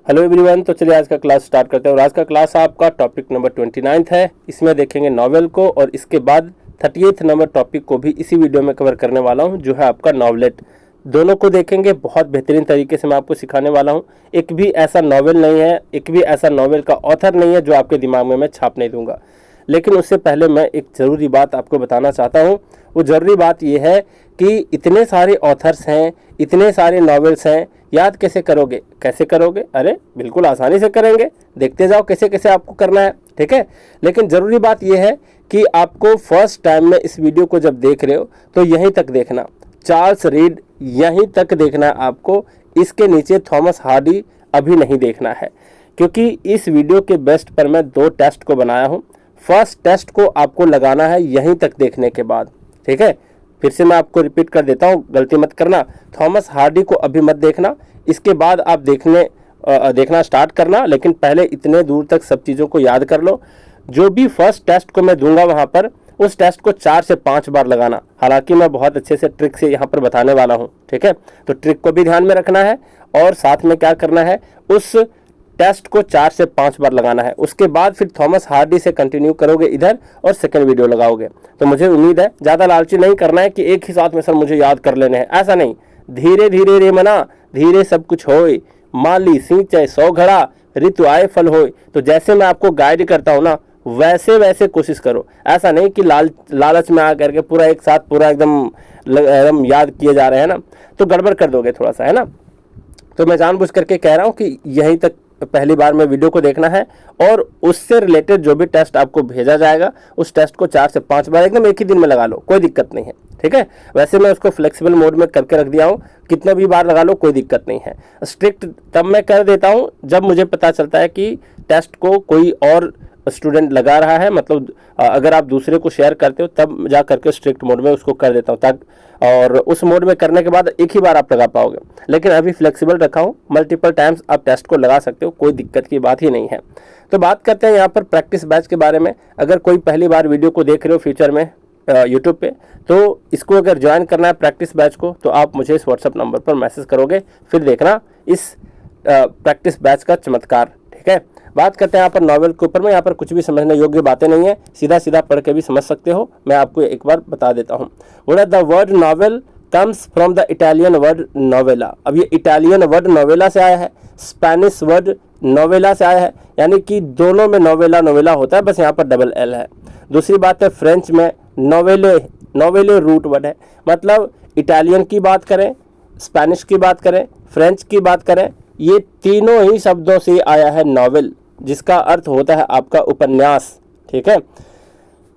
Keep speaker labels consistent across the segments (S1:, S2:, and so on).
S1: Hello everyone, तो चलिए आज का क्लास स्टार्ट करते हैं। और आज का क्लास आपका टॉपिक नंबर 29 है। इसमें देखेंगे नॉवेल को और इसके बाद 30th नंबर टॉपिक को भी इसी वीडियो में कवर करने वाला हूं, जो है आपका नॉवलेट। दोनों को देखेंगे, बहुत बेहतरीन तरीके से मैं आपको सिखाने वाला हूं। एक भी ऐसा नॉवेल नहीं है, एक भी ऐसा नॉवेल का ऑथर नहीं है जो आपके दिमाग में मैं छाप नहीं दूंगा। लेकिन उससे पहले मैं एक ज़रूरी बात आपको बताना चाहता हूँ। वो ज़रूरी बात ये है कि इतने सारे ऑथर्स हैं, इतने सारे नॉवेल्स हैं, याद कैसे करोगे? कैसे करोगे? अरे बिल्कुल आसानी से करेंगे, देखते जाओ कैसे कैसे आपको करना है, ठीक है। लेकिन ज़रूरी बात यह है कि आपको फर्स्ट टाइम में इस वीडियो को जब देख रहे हो तो यहीं तक देखना, चार्ल्स रीड यहीं तक देखना है आपको। इसके नीचे थॉमस हार्डी अभी नहीं देखना है, क्योंकि इस वीडियो के बेस्ट पर मैं 2 टेस्ट को बनाया हूँ। फर्स्ट टेस्ट को आपको लगाना है यहीं तक देखने के बाद, ठीक है। फिर से मैं आपको रिपीट कर देता हूँ, गलती मत करना। थॉमस हार्डी को अभी मत देखना, इसके बाद आप देखना स्टार्ट करना। लेकिन पहले इतने दूर तक सब चीज़ों को याद कर लो। जो भी फर्स्ट टेस्ट को मैं दूंगा वहाँ पर उस टेस्ट को 4 से 5 बार लगाना। हालांकि मैं बहुत अच्छे से ट्रिक से यहाँ पर बताने वाला हूँ, ठीक है। तो ट्रिक को भी ध्यान में रखना है और साथ में क्या करना है, उस टेस्ट को 4 से 5 बार लगाना है। उसके बाद फिर थॉमस हार्डी से कंटिन्यू करोगे इधर और सेकंड वीडियो लगाओगे। तो मुझे उम्मीद है ज़्यादा लालची नहीं करना है कि एक ही साथ में सर मुझे याद कर लेने हैं, ऐसा नहीं। धीरे धीरे रे मना, धीरे सब कुछ होए, माली सिंचाई 100 घड़ा, ऋतु आए फल होए। तो जैसे मैं आपको गाइड करता हूँ ना, वैसे वैसे कोशिश करो। ऐसा नहीं कि लालच में आ करके पूरा एक साथ पूरा एकदम याद किए जा रहे हैं ना, तो गड़बड़ कर दोगे थोड़ा सा, है ना। तो मैं जानबूझ करके कह रहा हूँ कि यहीं तक पहली बार में वीडियो को देखना है और उससे रिलेटेड जो भी टेस्ट आपको भेजा जाएगा उस टेस्ट को 4 से 5 बार एकदम एक ही दिन में लगा लो, कोई दिक्कत नहीं है, ठीक है। वैसे मैं उसको फ्लेक्सिबल मोड में करके रख दिया हूँ, कितना भी बार लगा लो कोई दिक्कत नहीं है। स्ट्रिक्ट तब मैं कर देता हूँ जब मुझे पता चलता है कि टेस्ट को कोई और स्टूडेंट लगा रहा है, मतलब अगर आप दूसरे को शेयर करते हो तब जा करके स्ट्रिक्ट मोड में उसको कर देता हूँ, ताकि और उस मोड में करने के बाद एक ही बार आप लगा पाओगे। लेकिन अभी फ्लेक्सिबल रखा हूँ, मल्टीपल टाइम्स आप टेस्ट को लगा सकते हो, कोई दिक्कत की बात ही नहीं है। तो बात करते हैं यहाँ पर प्रैक्टिस बैच के बारे में। अगर कोई पहली बार वीडियो को देख रहे हो फ्यूचर में यूट्यूब पे, तो इसको अगर ज्वाइन करना है प्रैक्टिस बैच को, तो आप मुझे इस व्हाट्सअप नंबर पर मैसेज करोगे, फिर देखना इस प्रैक्टिस बैच का चमत्कार, ठीक है। बात करते हैं यहाँ पर नॉवेल के ऊपर में। यहाँ पर कुछ भी समझने योग्य बातें नहीं है, सीधा सीधा पढ़ के भी समझ सकते हो। मैं आपको एक बार बता देता हूँ। बोला the word novel comes from the Italian word novella. अब ये इटालियन वर्ड नोवेला से आया है, स्पेनिश वर्ड नोवेला से आया है, यानी कि दोनों में नोवेला नोवेला होता है, बस यहाँ पर डबल एल है। दूसरी बात है, फ्रेंच में नोवेले रूट वर्ड है। मतलब इटालियन की बात करें, स्पेनिश की बात करें, फ्रेंच की बात करें, ये तीनों ही शब्दों से आया है नॉवेल, जिसका अर्थ होता है आपका उपन्यास, ठीक है।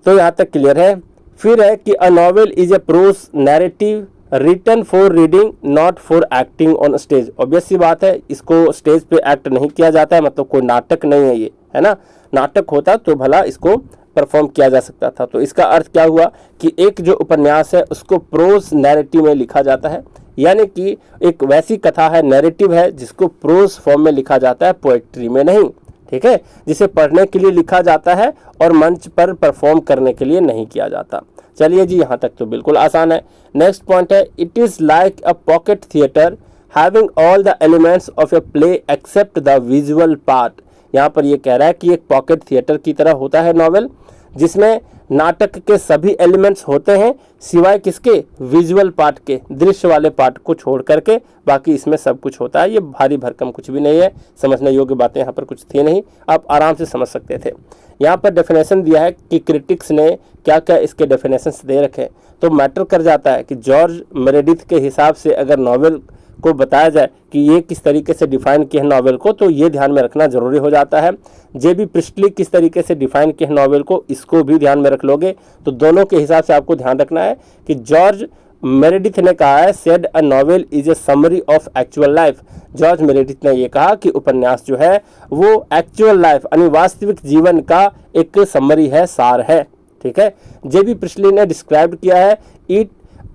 S1: तो यहाँ तक क्लियर है। फिर है कि a novel is a prose narrative written for reading not for acting on stage. Obvious सी बात है, इसको स्टेज पे एक्ट नहीं किया जाता है, मतलब कोई नाटक नहीं है ये, है ना। नाटक होता तो भला इसको परफॉर्म किया जा सकता था। तो इसका अर्थ क्या हुआ कि एक जो उपन्यास है उसको प्रोज नैरेटिव में लिखा जाता है, यानी कि एक वैसी कथा है, नैरेटिव है, जिसको प्रोज फॉर्म में लिखा जाता है, पोएट्री में नहीं, ठीक है। जिसे पढ़ने के लिए लिखा जाता है और मंच पर परफॉर्म करने के लिए नहीं किया जाता। चलिए जी, यहाँ तक तो बिल्कुल आसान है। नेक्स्ट पॉइंट है, it is like a pocket theatre having all the elements of a play except the visual part. यहाँ पर ये कह रहा है कि एक पॉकेट थिएटर की तरह होता है नॉवेल, जिसमें नाटक के सभी एलिमेंट्स होते हैं सिवाय किसके, विजुअल पार्ट के, दृश्य वाले पार्ट को छोड़ करके बाकी इसमें सब कुछ होता है। ये भारी भरकम कुछ भी नहीं है, समझने योग्य बातें यहाँ पर कुछ थी नहीं, आप आराम से समझ सकते थे। यहाँ पर डेफिनेशन दिया है कि क्रिटिक्स ने क्या क्या इसके डेफिनेशंस दे रखे, तो मैटर कर जाता है कि जॉर्ज मेरेडिथ के हिसाब से अगर नॉवेल को बताया जाए कि ये किस तरीके से डिफाइन किया है नॉवेल को, तो ये ध्यान में रखना जरूरी हो जाता है। जेबी प्रिस्टली किस तरीके से डिफाइन किया है नॉवेल को, इसको भी ध्यान में रख लोगे। तो दोनों के हिसाब से आपको ध्यान रखना है कि जॉर्ज मेरेडिथ ने कहा है said a novel is A summary of actual life. George Meredith ने ये कहा कि उपन्यास जो है वो एक्चुअल लाइफ यानी वास्तविक जीवन का एक समरी है, सार है, ठीक है। जेबी प्रिस्टली ने डिस्क्राइब किया है it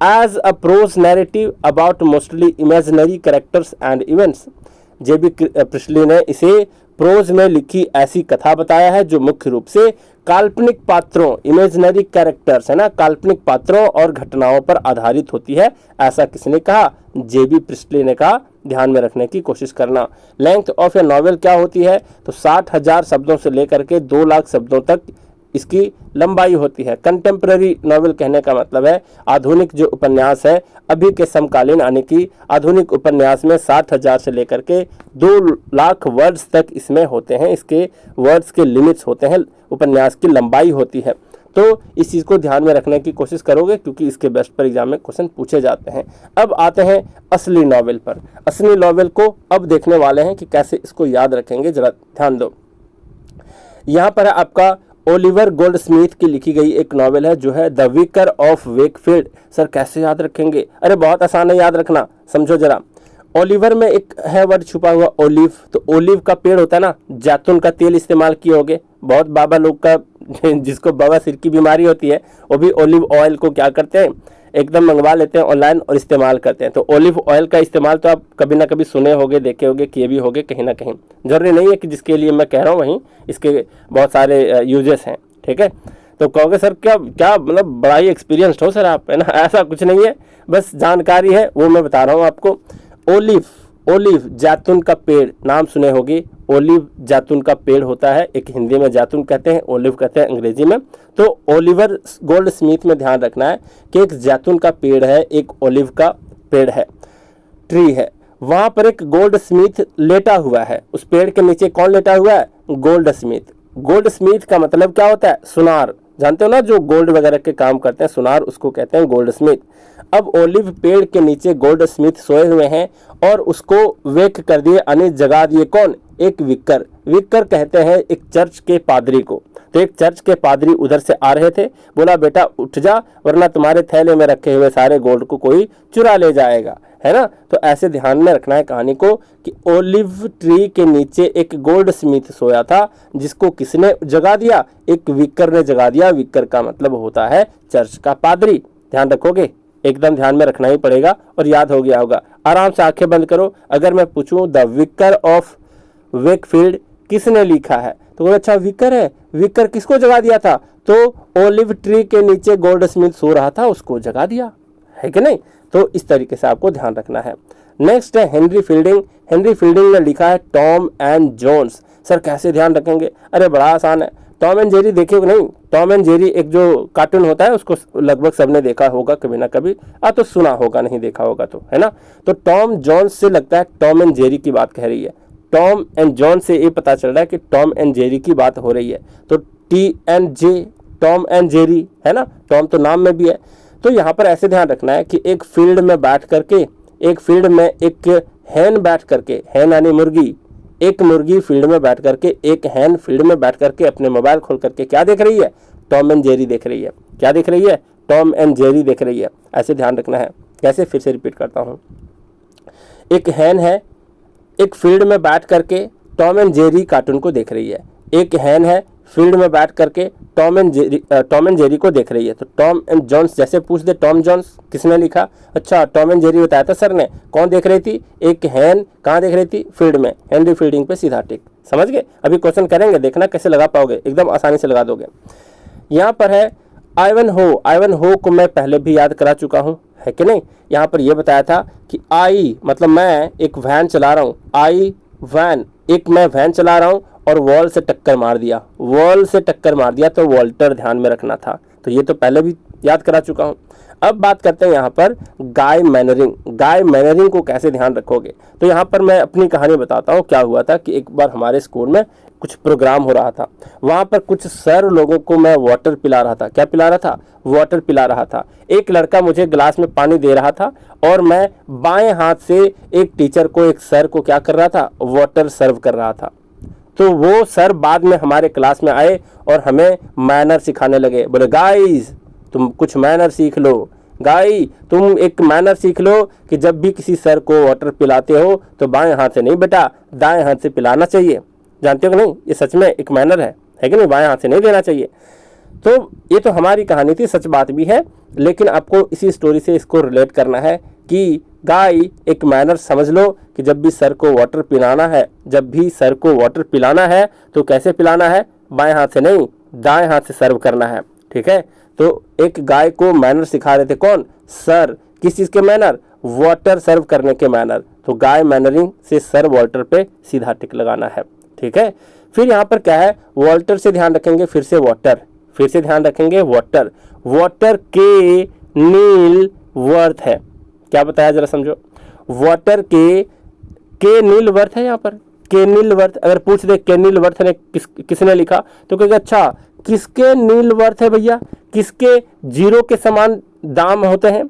S1: as a prose narrative about mostly imaginary characters and events। J B Priestley ने इसे प्रोज में लिखी ऐसी कथा बताया है जो मुख्य रूप से काल्पनिक पात्रों, इमेजिनरी कैरेक्टर्स है ना, काल्पनिक पात्रों और घटनाओं पर आधारित होती है। ऐसा किसने कहा? जेबी प्रिस्टली ने कहा। ध्यान में रखने की कोशिश करना। लेंथ ऑफ ए नॉवेल क्या होती है? तो 60,000 शब्दों से लेकर के 2 लाख शब्दों तक इसकी लंबाई होती है। कंटेम्प्रेरी नॉवेल कहने का मतलब है आधुनिक जो उपन्यास है, अभी के समकालीन यानी कि आधुनिक उपन्यास में 60,000 से लेकर के 2 लाख वर्ड्स तक इसमें होते हैं, इसके वर्ड्स के लिमिट्स होते हैं, उपन्यास की लंबाई होती है। तो इस चीज़ को ध्यान में रखने की कोशिश करोगे क्योंकि इसके बेस्ट पर एग्जाम में क्वेश्चन पूछे जाते हैं। अब आते हैं असली नॉवेल पर। असली नॉवेल को अब देखने वाले हैं कि कैसे इसको याद रखेंगे, जरा ध्यान दो। यहाँ पर है आपका ओलिवर गोल्डस्मिथ की लिखी गई एक नॉवेल है जो है the vicar of Wakefield. Sir कैसे याद रखेंगे? अरे बहुत आसान है याद रखना, समझो जरा। ओलिवर में एक है वर्ड छुपा हुआ ओलिव, तो ओलिव का पेड़ होता है ना, जैतून का तेल इस्तेमाल किए होगे। बहुत बाबा लोग का जिसको बवासीर की बीमारी होती है वो भी ओलिव ऑयल को क्या करते हैं, एकदम मंगवा लेते हैं ऑनलाइन और इस्तेमाल करते हैं। तो ओलिव ऑयल का इस्तेमाल तो आप कभी ना कभी सुने होगे, देखे होगे, किए भी होगे कहीं ना कहीं। जरूरी नहीं है कि जिसके लिए मैं कह रहा हूँ वहीं इसके बहुत सारे यूजेस हैं, ठीक है। तो कहोगे सर क्या क्या मतलब बड़ा ही एक्सपीरियंस्ड हो सर आप, है ना? ऐसा कुछ नहीं है, बस जानकारी है वो मैं बता रहा हूँ आपको। ओलिव, ओलिव जैतून का पेड़, नाम सुने होगी। ओलिव जैतून का पेड़ होता है, एक हिंदी में जैतून कहते हैं, ओलिव कहते हैं अंग्रेजी में। तो ओलिवर गोल्डस्मिथ में ध्यान रखना है कि एक जैतून का पेड़ है, एक ओलिव का पेड़ है, ट्री है। वहां पर एक गोल्डस्मिथ लेटा हुआ है। उस पेड़ के नीचे कौन लेटा हुआ है? गोल्डस्मिथ। गोल्डस्मिथ का मतलब क्या होता है? सुनार। जानते हो ना, जो गोल्ड वगैरह के काम करते हैं सुनार, उसको कहते हैं गोल्डस्मिथ। अब ओलिव पेड़ के नीचे गोल्डस्मिथ सोए हुए हैं और उसको वेक कर दिए, यानी जगा दिए। कौन? एक विकर। विकर कहते हैं एक चर्च के पादरी को। तो एक चर्च के पादरी उधर से आ रहे थे, बोला बेटा उठ जा वरना तुम्हारे थैले में रखे हुए सारे गोल्ड को कोई चुरा ले जाएगा, है ना। तो ऐसे ध्यान में रखना है कहानी को कि ओलिव ट्री के नीचे एक गोल्डस्मिथ सोया था, जिसको किसने जगा दिया? एक विकर ने जगा दिया। विकर का मतलब होता है चर्च का पादरी। ध्यान रखोगे, एकदम ध्यान में रखना ही पड़ेगा और याद हो गया होगा। आराम से आंखें बंद करो। अगर मैं पूछूं द विकर ऑफ वेकफील्ड किसने लिखा है, तो अच्छा विकर है। विकर किसको जगा दिया था? तो ओलिव ट्री के नीचे गोल्डस्मिथ सो रहा था, उसको जगा दिया, है कि नहीं। तो इस तरीके से आपको ध्यान रखना है। नेक्स्ट है हेनरी फील्डिंग। हेनरी फील्डिंग ने लिखा है टॉम एंड जोन्स। सर कैसे ध्यान रखेंगे? अरे बड़ा आसान है। टॉम एंड जेरी देखे हो नहीं? टॉम एंड जेरी एक जो कार्टून होता है उसको लगभग सबने देखा होगा कभी ना कभी, तो सुना होगा, नहीं देखा होगा तो, है ना। तो टॉम जोन्स से लगता है टॉम एंड जेरी की बात कह रही है। टॉम एंड जॉन से ये पता चल रहा है कि टॉम एंड जेरी की बात हो रही है। तो T and J, Tom and Jerry, है ना। टॉम तो नाम में भी है। तो यहाँ पर ऐसे ध्यान रखना है कि एक फील्ड में बैठ करके, एक फील्ड में एक हैन बैठ करके, हैन यानी मुर्गी, एक मुर्गी फील्ड में बैठ करके, एक हैन फील्ड में बैठ करके अपने मोबाइल खोल करके क्या देख रही है? टॉम एंड जेरी देख रही है। क्या देख रही है? टॉम एंड जेरी देख रही है। ऐसे ध्यान रखना है। कैसे? फिर से रिपीट करता हूँ। एक हैन है, एक फील्ड में बैठ करके टॉम एंड जेरी कार्टून को देख रही है। एक हैन है, फील्ड में बैठ करके टॉम एंड जेरी को देख रही है। तो टॉम एंड जॉन्स, जैसे पूछ दे टॉम जॉन्स किसने लिखा? अच्छा टॉम एंड जेरी बताया था सर ने। कौन देख रही थी? एक हैन कहाँ देख रही थी? फील्ड में। हेनरी फील्डिंग पे सीधा टिक। समझ गए? अभी क्वेश्चन करेंगे, देखना कैसे लगा पाओगे, एकदम आसानी से लगा दोगे। यहाँ पर है आइवन हो। आइवन हो को मैं पहले भी याद करा चुका हूँ, है कि नहीं। यहाँ पर यह बताया था कि आई मतलब मैं एक वैन चला रहा हूँ। आई वैन, एक मैं वैन चला रहा हूँ और वॉल से टक्कर मार दिया। वॉल से टक्कर मार दिया तो वॉल्टर ध्यान में रखना था। तो ये तो पहले भी याद करा चुका हूँ। अब बात करते हैं यहाँ पर गाय मैनरिंग। गाय मैनरिंग को कैसे ध्यान रखोगे? तो यहाँ पर मैं अपनी कहानी बताता हूँ। क्या हुआ था कि एक बार हमारे स्कूल में कुछ प्रोग्राम हो रहा था। वहाँ पर कुछ सर लोगों को मैं वाटर पिला रहा था। क्या पिला रहा था? वाटर पिला रहा था। एक लड़का मुझे गिलास में पानी दे रहा था और मैं बाएं हाथ से एक टीचर को, एक सर को क्या कर रहा था? वाटर सर्व कर रहा था। तो वो सर बाद में हमारे क्लास में आए और हमें मैनर सिखाने लगे। बोले गाइस तुम कुछ मैनर सीख लो, गाई तुम एक मैनर सीख लो कि जब भी किसी सर को वाटर पिलाते हो तो बाएं हाथ से नहीं बेटा, दाएं हाथ से पिलाना चाहिए। जानते हो कि नहीं? ये सच में एक मैनर है कि नहीं? बाएं हाथ से नहीं देना चाहिए। तो ये तो हमारी कहानी थी, सच बात भी है, लेकिन आपको इसी स्टोरी से इसको रिलेट करना है कि गाय एक मैनर समझ लो कि जब भी सर को वाटर पिलाना है, जब भी सर को वाटर पिलाना है तो कैसे पिलाना है, बाएं हाथ से नहीं दाएं हाथ से सर्व करना है। ठीक है, तो एक गाय को मैनर सिखा रहे थे कौन, सर। किस चीज़ के मैनर, वाटर सर्व करने के मैनर। तो गाय मैनरिंग से सर वाटर पे सीधा टिक लगाना है। ठीक है, फिर यहाँ पर क्या है, वाटर से ध्यान रखेंगे, फिर से वाटर, फिर से ध्यान रखेंगे वाटर। वाटर के नील वर्थ है, क्या बताया जरा समझो। वाटर के नील वर्थ है, यहाँ पर के नील वर्थ। अगर पूछ दे के नील वर्थ ने किसने लिखा तो कहेगा अच्छा किसके नील वर्थ है भैया, किसके जीरो के समान दाम होते हैं,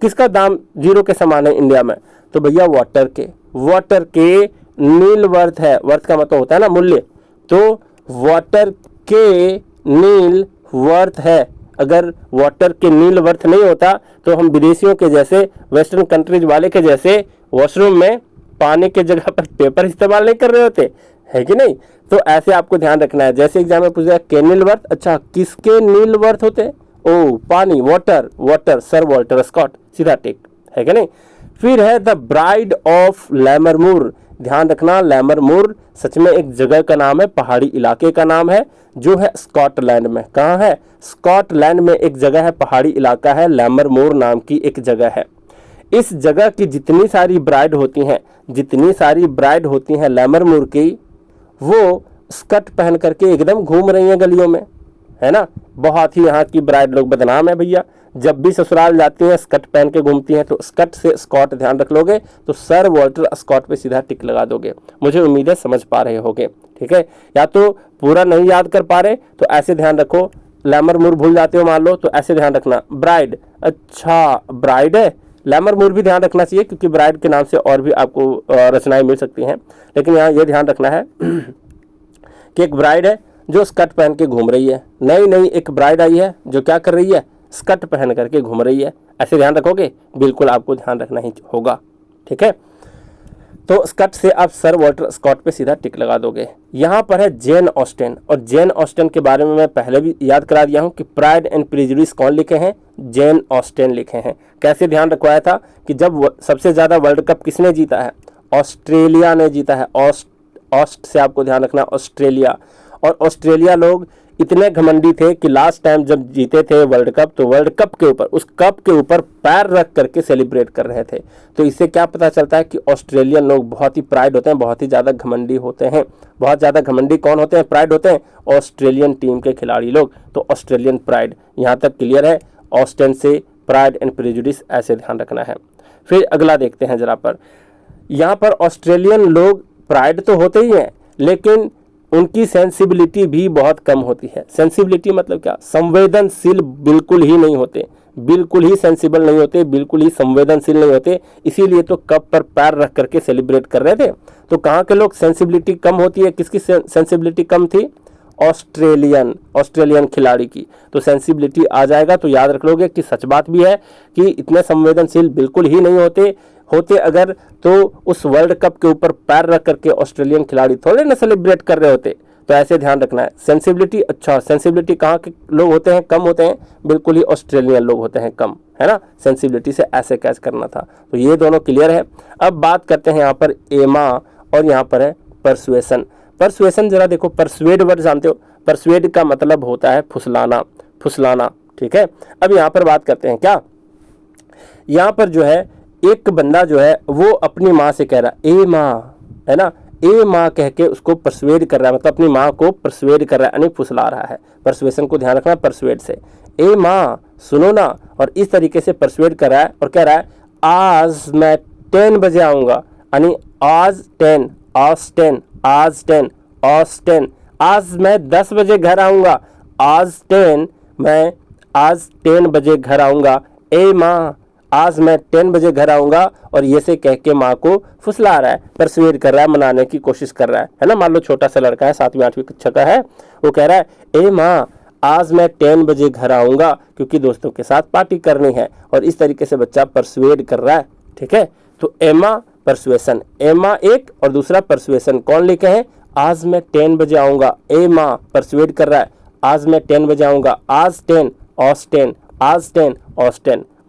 S1: किसका दाम जीरो के समान है इंडिया में, तो भैया वाटर के नील वर्थ है। वर्थ का मतलब होता है ना मूल्य, तो वाटर के नील वर्थ है। अगर वाटर के नील वर्थ नहीं होता तो हम विदेशियों के जैसे, वेस्टर्न कंट्रीज वाले के जैसे वॉशरूम में पानी के जगह पर पेपर इस्तेमाल नहीं कर रहे होते, है कि नहीं। तो ऐसे आपको ध्यान रखना है। जैसे एग्जाम में पूछा के नील वर्थ, अच्छा किसके नील वर्थ होते, ओ पानी, वाटर, सर वाल्टर स्कॉट, सीधा टिक, है कि नहीं। फिर है द ब्राइड ऑफ लैमरमूर। ध्यान रखना, लैमरमूर सच में एक जगह का नाम है, पहाड़ी इलाके का नाम है, जो है स्कॉटलैंड में। कहाँ है, स्कॉटलैंड में एक जगह है, पहाड़ी इलाका है, लैमरमूर नाम की एक जगह है। इस जगह की जितनी सारी ब्राइड होती हैं लैमरमूर की, वो स्कर्ट पहन करके एकदम घूम रही हैं गलियों में, है ना। बहुत ही यहाँ की ब्राइड लोग बदनाम है भैया, जब भी ससुराल जाती हैं स्कर्ट पहन के घूमती हैं। तो स्कर्ट से स्कॉट ध्यान रख लोगे तो सर वाल्टर स्कॉट पे सीधा टिक लगा दोगे। मुझे उम्मीद है समझ पा रहे होगे। ठीक है, या तो पूरा नहीं याद कर पा रहे तो ऐसे ध्यान रखो, लैमरमूर भूल जाते हो मान लो तो ऐसे ध्यान रखना, ब्राइड, अच्छा ब्राइड है, लैमरमूर भी ध्यान रखना चाहिए क्योंकि ब्राइड के नाम से और भी आपको रचनाएं मिल सकती हैं। लेकिन यहाँ ये ध्यान रखना है कि एक ब्राइड है जो स्कर्ट पहन के घूम रही है, नई एक ब्राइड आई है जो क्या कर रही है, स्कर्ट पहन करके घूम रही है। ऐसे ध्यान रखोगे, बिल्कुल आपको ध्यान रखना ही होगा। ठीक है, तो स्कर्ट से आप सर वाल्टर स्कॉट पे सीधा टिक लगा दोगे। यहाँ पर है जेन ऑस्टेन, और जेन ऑस्टेन के बारे में मैं पहले भी याद करा दिया हूँ कि प्राइड एंड प्रेजुडिस कौन लिखे हैं, जेन ऑस्टेन लिखे हैं। कैसे ध्यान रखवाया था कि जब सबसे ज़्यादा वर्ल्ड कप किसने जीता है, ऑस्ट्रेलिया ने जीता है। ऑस्ट से आपको ध्यान रखना, ऑस्ट्रेलिया। और ऑस्ट्रेलिया लोग इतने घमंडी थे कि लास्ट टाइम जब जीते थे वर्ल्ड कप तो वर्ल्ड कप के ऊपर, उस कप के ऊपर पैर रख करके सेलिब्रेट कर रहे थे। तो इससे क्या पता चलता है कि ऑस्ट्रेलियन लोग बहुत ही प्राइड होते हैं, बहुत ही ज़्यादा घमंडी होते हैं। बहुत ज़्यादा घमंडी कौन होते हैं, प्राइड होते हैं ऑस्ट्रेलियन टीम के खिलाड़ी लोग। तो ऑस्ट्रेलियन प्राइड यहाँ तक क्लियर है। ऑस्टेन से प्राइड एंड प्रेजुडिस ऐसे ध्यान रखना है। फिर अगला देखते हैं जरा पर, यहाँ पर ऑस्ट्रेलियन लोग प्राइड तो होते ही हैं लेकिन उनकी सेंसिबिलिटी भी बहुत कम होती है। सेंसिबिलिटी मतलब क्या, संवेदनशील बिल्कुल ही नहीं होते, बिल्कुल ही सेंसिबल नहीं होते, बिल्कुल ही संवेदनशील नहीं होते। इसीलिए तो कप पर पैर रख करके सेलिब्रेट कर रहे थे। तो कहाँ के लोग सेंसिबिलिटी कम होती है, किसकी सेंसिबिलिटी कम थी, ऑस्ट्रेलियन खिलाड़ी की। तो सेंसिबिलिटी आ जाएगा तो याद रख लोगे कि सच बात भी है कि इतने संवेदनशील बिल्कुल ही नहीं होते अगर तो उस वर्ल्ड कप के ऊपर पैर रख करके ऑस्ट्रेलियन खिलाड़ी थोड़े ना सेलिब्रेट कर रहे होते। तो ऐसे ध्यान रखना है। सेंसिबिलिटी, अच्छा सेंसिबिलिटी कहाँ के लोग होते हैं, कम होते हैं, बिल्कुल ही ऑस्ट्रेलियन लोग होते हैं कम, है ना। सेंसिबिलिटी से ऐसे कैच करना था। तो ये दोनों क्लियर है। अब बात करते हैं यहाँ पर एमा और यहाँ पर है परसुएशन। परसुएशन जरा देखो, परसुएड वर्ड जानते हो, परसुएड का मतलब होता है फुसलाना। ठीक है, अब यहाँ पर बात करते हैं क्या, यहाँ पर जो है एक बंदा जो है वो अपनी माँ से कह रहा है ए माँ, है ना, ए माँ कह के उसको परसुएड कर रहा है, मतलब अपनी माँ को परसुएड कर रहा है, यानी फुसला रहा है। परसुएशन को ध्यान रखना, परसुएड से ए माँ सुनो ना, और इस तरीके से परसुएड कर रहा है और कह रहा है आज मैं 10 बजे आऊँगा, यानी आज 10, आज मैं 10 बजे घर आऊँगा, मैं आज 10 बजे घर आऊँगा, ए माँ आज मैं 10 बजे घर आऊँगा। और ये से कह के माँ को फुसला रहा है, परसुएड कर रहा है, मनाने की कोशिश कर रहा है ना। मान लो छोटा सा लड़का है, 7वीं 8वीं कक्षा का है, वो कह रहा है ए माँ आज मैं 10 बजे घर आऊँगा क्योंकि दोस्तों के साथ पार्टी करनी है। और इस तरीके से बच्चा परसुएड कर रहा है। ठीक है, तो एमा परसुएशन, एमा एक और दूसरा परसुएशन कौन लिखे हैं, आज मैं 10 बजे आऊँगा, ए माँ परसुएड कर रहा है, आज मैं 10 बजे आऊँगा, आज 10 ऑस्टेन,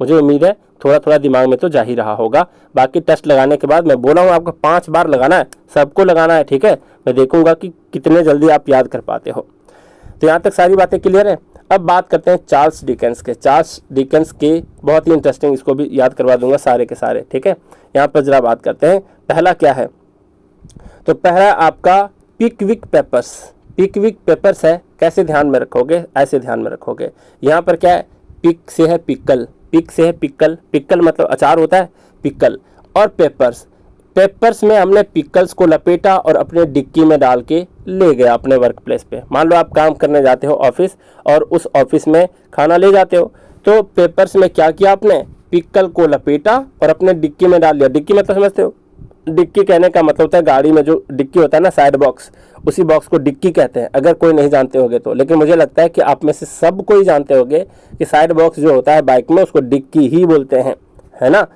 S1: मुझे उम्मीद है थोड़ा थोड़ा दिमाग में तो जा ही रहा होगा। बाकी टेस्ट लगाने के बाद मैं बोला हूँ आपको 5 बार लगाना है, सबको लगाना है, ठीक है। मैं देखूंगा कि कितने जल्दी आप याद कर पाते हो। तो यहाँ तक सारी बातें क्लियर है। अब बात करते हैं चार्ल्स डिकेंस के। चार्ल्स डिकेंस के बहुत ही इंटरेस्टिंग, इसको भी याद करवा दूंगा सारे के सारे, ठीक है। यहाँ पर जरा बात करते हैं, पहला क्या है। तो पहला आपका पिकविक पेपर्स। पिकविक पेपर्स है, कैसे ध्यान में रखोगे, ऐसे ध्यान में रखोगे। यहाँ पर क्या है, पिक से है पिकल, पिक से है पिकल, पिकल मतलब अचार होता है, पिकल। और पेपर्स, पेपर्स में हमने पिकल्स को लपेटा और अपने डिक्की में डाल के ले गया अपने वर्क प्लेस पे। मान लो आप काम करने जाते हो ऑफिस और उस ऑफिस में खाना ले जाते हो, तो पेपर्स में क्या किया आपने, पिकल को लपेटा और अपने डिक्की में डाल लिया। डिक्की मतलब समझते हो, डिक्की कहने का मतलब होता है गाड़ी में जो डिक्की होता है ना, साइड बॉक्स, उसी बॉक्स को डिक्की कहते हैं, अगर कोई नहीं जानते होगे तो। लेकिन मुझे लगता है कि आप में से सब कोई जानते होगे कि साइड बॉक्स जो होता है बाइक में उसको डिक्की ही बोलते हैं, है ना।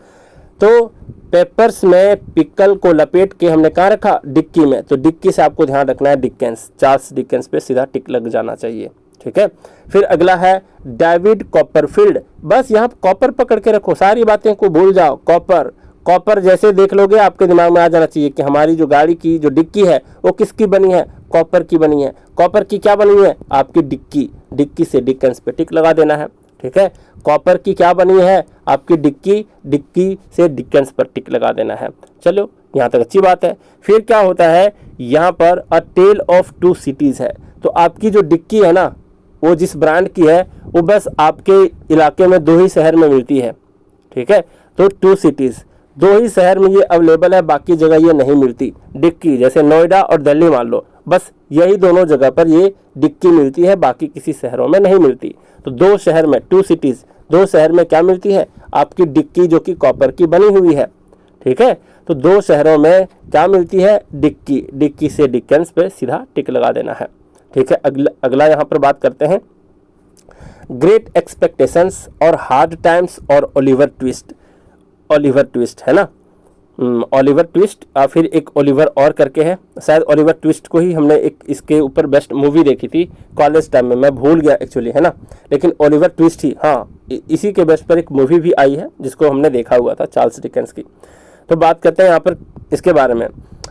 S1: तो पेपर्स में पिकल को लपेट के हमने कहाँ रखा, डिक्की में। तो डिक्की से आपको ध्यान रखना है डिकेंस, चार्ल्स डिकेंस पे सीधा टिक लग जाना चाहिए, ठीक है। फिर अगला है डेविड कॉपरफील्ड। बस यहाँ कॉपर पकड़ के रखो, सारी बातें को भूल जाओ। कॉपर, कॉपर जैसे देख लोगे आपके दिमाग में आ जाना चाहिए कि हमारी जो गाड़ी की जो डिक्की है वो किसकी बनी है, कॉपर की बनी है। कॉपर की क्या बनी है, आपकी डिक्की। डिक्की से डिकेंस पे टिक लगा देना है, ठीक है। कॉपर की क्या बनी है, आपकी डिक्की, डिक्की से डिकेंस पर टिक लगा देना है। चलो यहाँ तक अच्छी बात है। फिर क्या होता है, यहाँ पर अ टेल ऑफ 2 सिटीज़ है। तो आपकी जो डिक्की है ना, वो जिस ब्रांड की है वो बस आपके इलाके में 2 ही शहर में मिलती है, ठीक है। तो 2 सिटीज़, 2 ही शहर में ये अवेलेबल है, बाकी जगह ये नहीं मिलती। डिक्की जैसे नोएडा और दिल्ली मान लो, बस यही दोनों जगह पर ये डिक्की मिलती है, बाकी किसी शहरों में नहीं मिलती। तो 2 शहर में, 2 सिटीज़, 2 शहर में क्या मिलती है, आपकी डिक्की जो कि कॉपर की बनी हुई है, ठीक है। तो 2 शहरों में क्या मिलती है, डिक्की। डिक्की से डिकेंस पे सीधा टिक लगा देना है, ठीक है। अगला यहाँ पर बात करते हैं ग्रेट एक्सपेक्टेशंस और हार्ड टाइम्स और ओलिवर ट्विस्ट। ओलिवर ट्विस्ट है ना, ओलिवर ट्विस्ट। फिर एक ओलिवर और करके है, शायद ओलिवर ट्विस्ट को ही हमने एक इसके ऊपर बेस्ट मूवी देखी थी कॉलेज टाइम में, मैं भूल गया एक्चुअली, है ना। लेकिन ओलिवर ट्विस्ट ही, हाँ, इसी के बेस्ट पर एक मूवी भी आई है जिसको हमने देखा हुआ था, चार्ल्स डिकेंस की। तो बात करते हैं यहाँ पर इसके बारे में,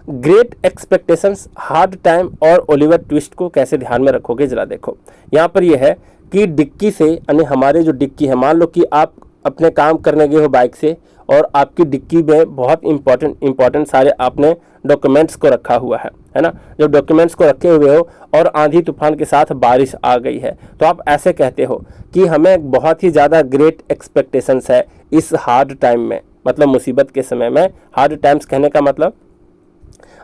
S1: ग्रेट एक्सपेक्टेशंस, हार्ड टाइम और ओलिवर ट्विस्ट को कैसे ध्यान में रखोगे जरा देखो। यहाँ पर यह है कि डिक्की से, यानी हमारे जो डिक्की है, मान लो कि आप अपने काम करने गए हो बाइक से और आपकी डिक्की में बहुत इंपॉर्टेंट सारे आपने डॉक्यूमेंट्स को रखा हुआ है ना। जब डॉक्यूमेंट्स को रखे हुए हो और आंधी तूफान के साथ बारिश आ गई है, तो आप ऐसे कहते हो कि हमें बहुत ही ज़्यादा ग्रेट एक्सपेक्टेशंस है इस हार्ड टाइम में, मतलब मुसीबत के समय में। हार्ड टाइम्स कहने का मतलब,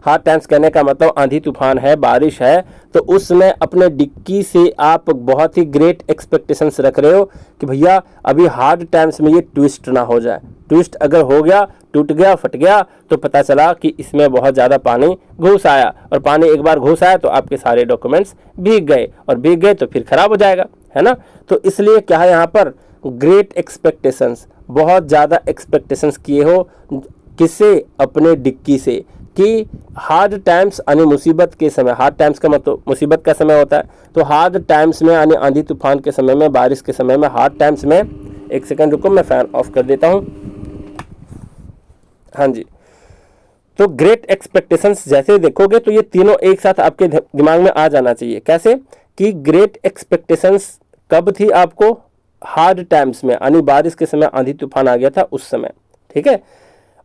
S1: हार्ड टाइम्स कहने का मतलब आंधी तूफान है, बारिश है, तो उसमें अपने डिक्की से आप बहुत ही ग्रेट एक्सपेक्टेशंस रख रहे हो कि भैया अभी हार्ड टाइम्स में ये ट्विस्ट ना हो जाए। ट्विस्ट अगर हो गया, टूट गया, फट गया, तो पता चला कि इसमें बहुत ज़्यादा पानी घुस आया, और पानी एक बार घुस आया तो आपके सारे डॉक्यूमेंट्स भीग गए, और भीग गए तो फिर ख़राब हो जाएगा, है ना। तो इसलिए क्या है यहाँ पर, ग्रेट एक्सपेक्टेशंस, बहुत ज़्यादा एक्सपेक्टेशंस किए हो, किससे, अपने डिक्की से, कि हार्ड टाइम्स यानी मुसीबत के समय, हार्ड टाइम्स का मतलब मुसीबत का समय होता है, तो हार्ड टाइम्स में यानी आंधी तूफान के समय में, बारिश के समय में, हार्ड टाइम्स में, एक सेकंड रुको मैं फैन ऑफ कर देता हूँ, हाँ जी। तो ग्रेट एक्सपेक्टेशंस जैसे देखोगे तो ये तीनों एक साथ आपके दिमाग में आ जाना चाहिए। कैसे कि ग्रेट एक्सपेक्टेशंस कब थी आपको, हार्ड टाइम्स में, यानी बारिश के समय, आंधी तूफान आ गया था उस समय, ठीक है।